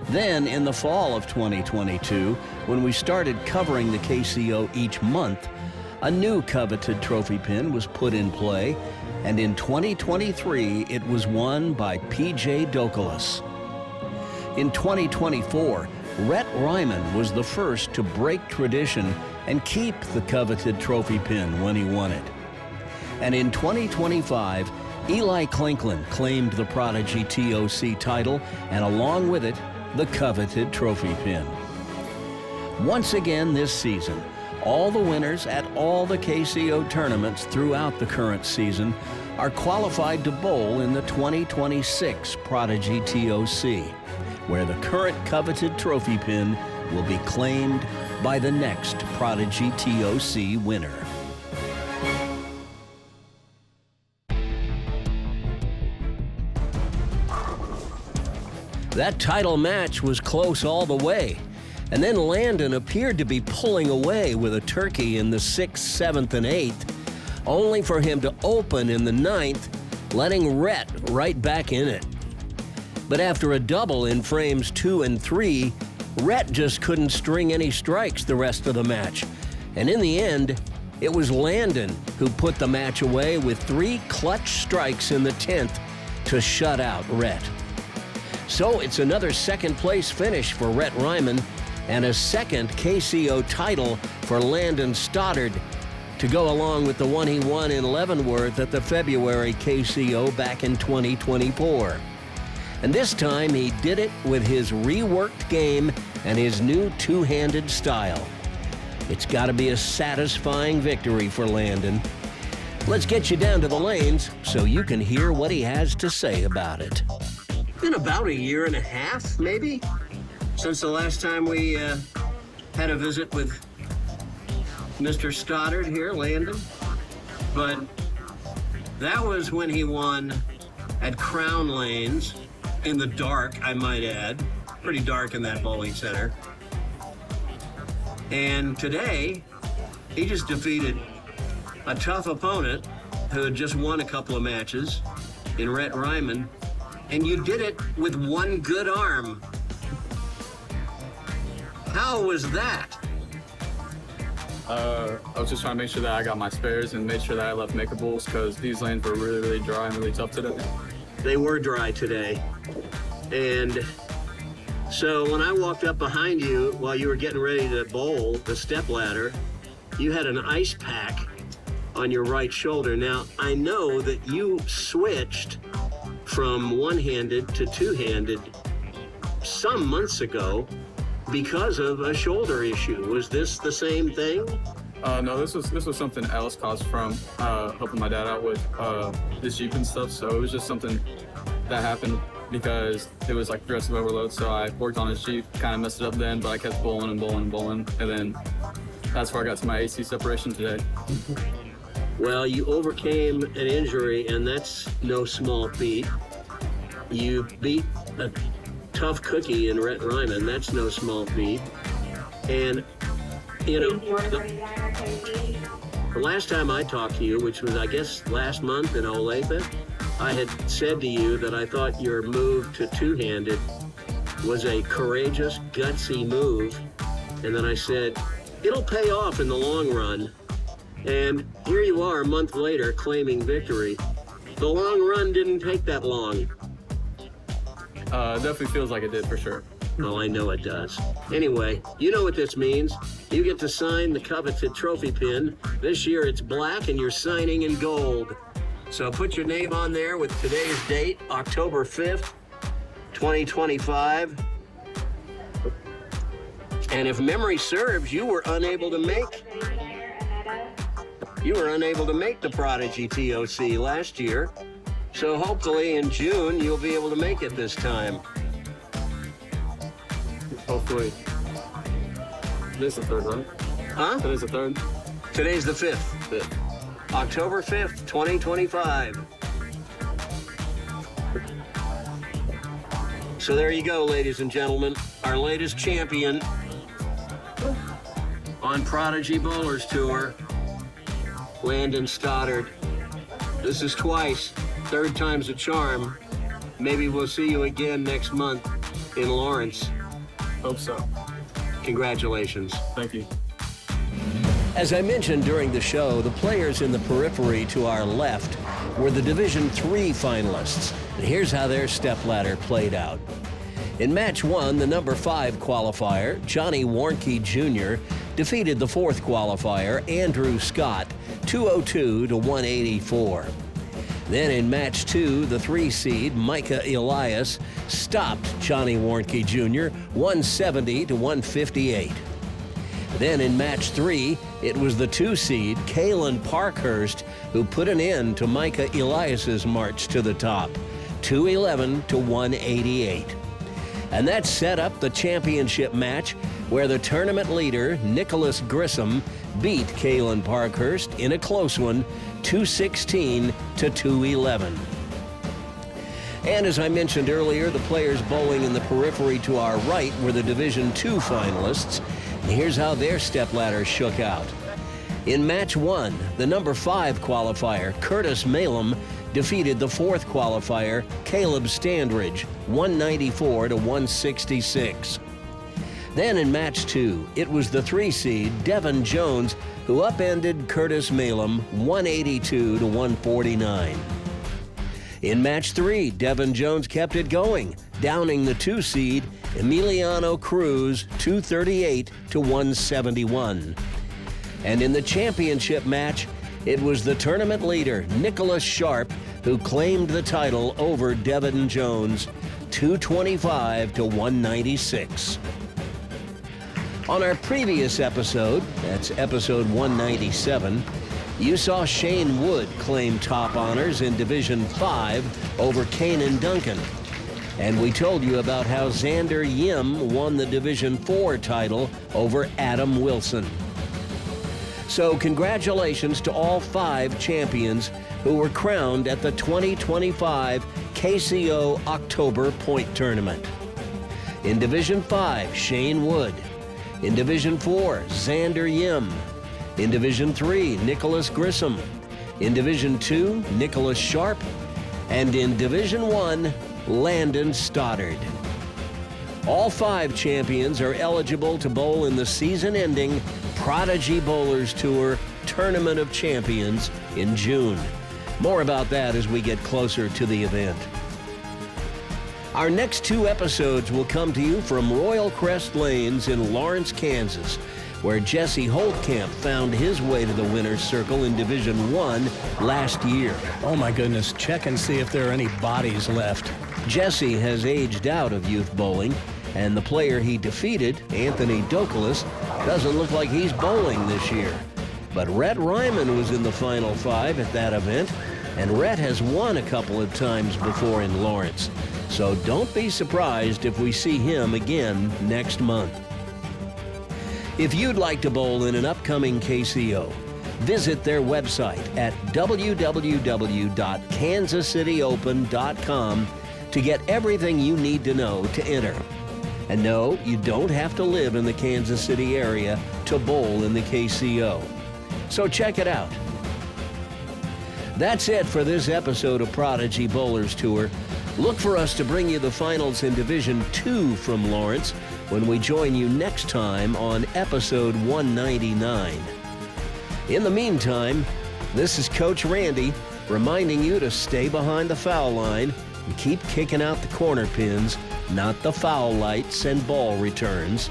Then, in the fall of 2022, when we started covering the KCO each month, a new coveted trophy pin was put in play, and in 2023, it was won by P.J. Dokalis. In 2024, Rhett Ryman was the first to break tradition and keep the coveted trophy pin when he won it. And in 2025, Eli Clinklin claimed the Prodigy TOC title, and along with it, the coveted trophy pin. Once again this season, all the winners at all the KCO tournaments throughout the current season are qualified to bowl in the 2026 Prodigy TOC, where the current coveted trophy pin will be claimed by the next Prodigy TOC winner. That title match was close all the way, and then Landon appeared to be pulling away with a turkey in the 6th, 7th, and 8th, only for him to open in the 9th, letting Rhett right back in it. But after a double in frames 2 and 3, Rhett just couldn't string any strikes the rest of the match, and in the end, It was Landon who put the match away with 3 clutch strikes in the 10th to shut out Rhett. So it's another second-place finish for Rhett Ryman and a second KCO title for Landon Stoddard to go along with the one he won in Leavenworth at the February KCO back in 2024. And this time he did it with his reworked game and his new two-handed style. It's got to be a satisfying victory for Landon. Let's get you down to the lanes so you can hear what he has to say about it. Been about a year and a half, maybe, since the last time we had a visit with Mr. Stoddard here, Landon. But that was when he won at Crown Lanes in the dark, I might add. Pretty dark in that bowling center. And today, he just defeated a tough opponent who had just won a couple of matches in Rhett Ryman, and you did it with one good arm. How was that? I was just trying to make sure that I got my spares and made sure that I left makeables because these lanes were really, really dry and really tough today. They were dry today. And so when I walked up behind you while you were getting ready to bowl the step ladder, you had an ice pack on your right shoulder. Now, I know that you switched from one-handed to two-handed some months ago because of a shoulder issue. Was this the same thing? No, this was something else caused from helping my dad out with this Jeep and stuff. So it was just something that happened because it was like progressive overload. So I worked on his Jeep, kind of messed it up then, but I kept bowling and bowling and bowling. And then that's where I got to my AC separation today. Well, you overcame an injury, and that's no small feat. You beat a tough cookie in Rhett Ryman. That's no small feat. And, you know, the last time I talked to you, which was, I guess, last month in Olathe, I had said to you that I thought your move to two-handed was a courageous, gutsy move. And then I said, it'll pay off in the long run. And here you are a month later claiming victory. The long run didn't take that long. It definitely feels like it did for sure. Well, I know it does. Anyway, you know what this means. You get to sign the coveted trophy pin. This year it's black and you're signing in gold. So put your name on there with today's date, October 5th, 2025. And if memory serves, you were unable to make the Prodigy TOC last year. So hopefully in June, you'll be able to make it this time. Hopefully. Today's the third, right? Huh? Today's the third. Today's the 5th. October 5th, 2025. So there you go, ladies and gentlemen. Our latest champion on Prodigy Bowlers Tour, Landon Stoddard. This is twice. Third time's a charm. Maybe we'll see you again next month in Lawrence. Hope so. Congratulations. Thank you. As I mentioned during the show, the players in the periphery to our left were the Division III finalists. And here's how their stepladder played out. In match 1, the number 5 qualifier, Johnny Warnke Jr., defeated the 4th qualifier, Andrew Scott, 202 to 184. Then in match 2, the 3 seed, Micah Elias, stopped Johnny Warnke Jr., 170 to 158. Then in match 3, it was the 2 seed, Kalen Parkhurst, who put an end to Micah Elias's march to the top, 211 to 188. And that set up the championship match where the tournament leader, Nicholas Grissom, beat Kalen Parkhurst in a close one, 216 to 211. And as I mentioned earlier, the players bowling in the periphery to our right were the Division II finalists. And here's how their stepladder shook out. In match 1, the number 5 qualifier, Curtis Malum, defeated the 4th qualifier, Caleb Standridge, 194 to 166. Then in match 2, it was the 3 seed, Devin Jones, who upended Curtis Malem 182 to 149. In match 3, Devin Jones kept it going, downing the 2 seed Emiliano Cruz 238 to 171. And in the championship match, it was the tournament leader, Nicholas Sharp, who claimed the title over Devin Jones 225 to 196. On our previous episode, that's episode 197, you saw Shane Wood claim top honors in Division 5 over Kanan Duncan. And we told you about how Xander Yim won the Division 4 title over Adam Wilson. So congratulations to all 5 champions who were crowned at the 2025 KCO October Point Tournament. In Division 5, Shane Wood. In Division 4, Xander Yim. In Division 3, Nicholas Grissom. In Division 2, Nicholas Sharp. And in Division 1, Landon Stoddard. All 5 champions are eligible to bowl in the season-ending Prodigy Bowlers Tour Tournament of Champions in June. More about that as we get closer to the event. Our next 2 episodes will come to you from Royal Crest Lanes in Lawrence, Kansas, where Jesse Holtkamp found his way to the winner's circle in Division 1 last year. Oh my goodness, check and see if there are any bodies left. Jesse has aged out of youth bowling, and the player he defeated, Anthony Dokalis, doesn't look like he's bowling this year. But Rhett Ryman was in the Final 5 at that event, and Rhett has won a couple of times before in Lawrence. So don't be surprised if we see him again next month. If you'd like to bowl in an upcoming KCO, visit their website at www.kansascityopen.com to get everything you need to know to enter. And no, you don't have to live in the Kansas City area to bowl in the KCO. So check it out. That's it for this episode of Prodigy Bowlers Tour. Look for us to bring you the finals in Division 2 from Lawrence when we join you next time on episode 199. In the meantime, this is Coach Randy reminding you to stay behind the foul line and keep kicking out the corner pins, not the foul lights and ball returns.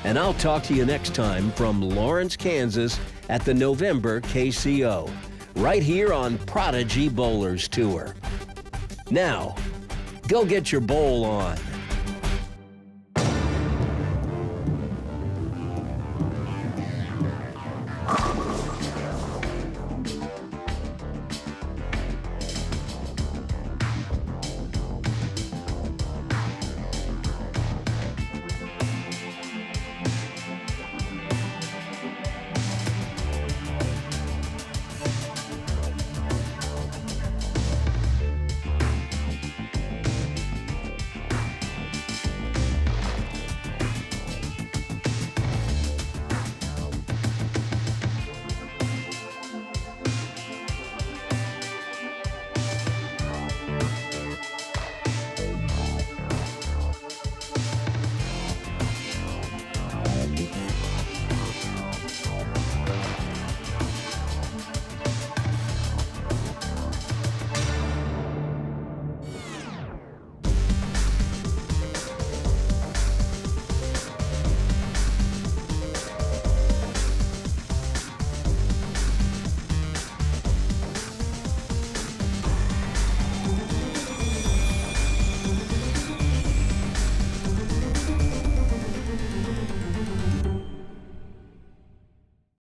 And I'll talk to you next time from Lawrence, Kansas at the November KCO, right here on Prodigy Bowlers Tour. Now, go get your bowl on.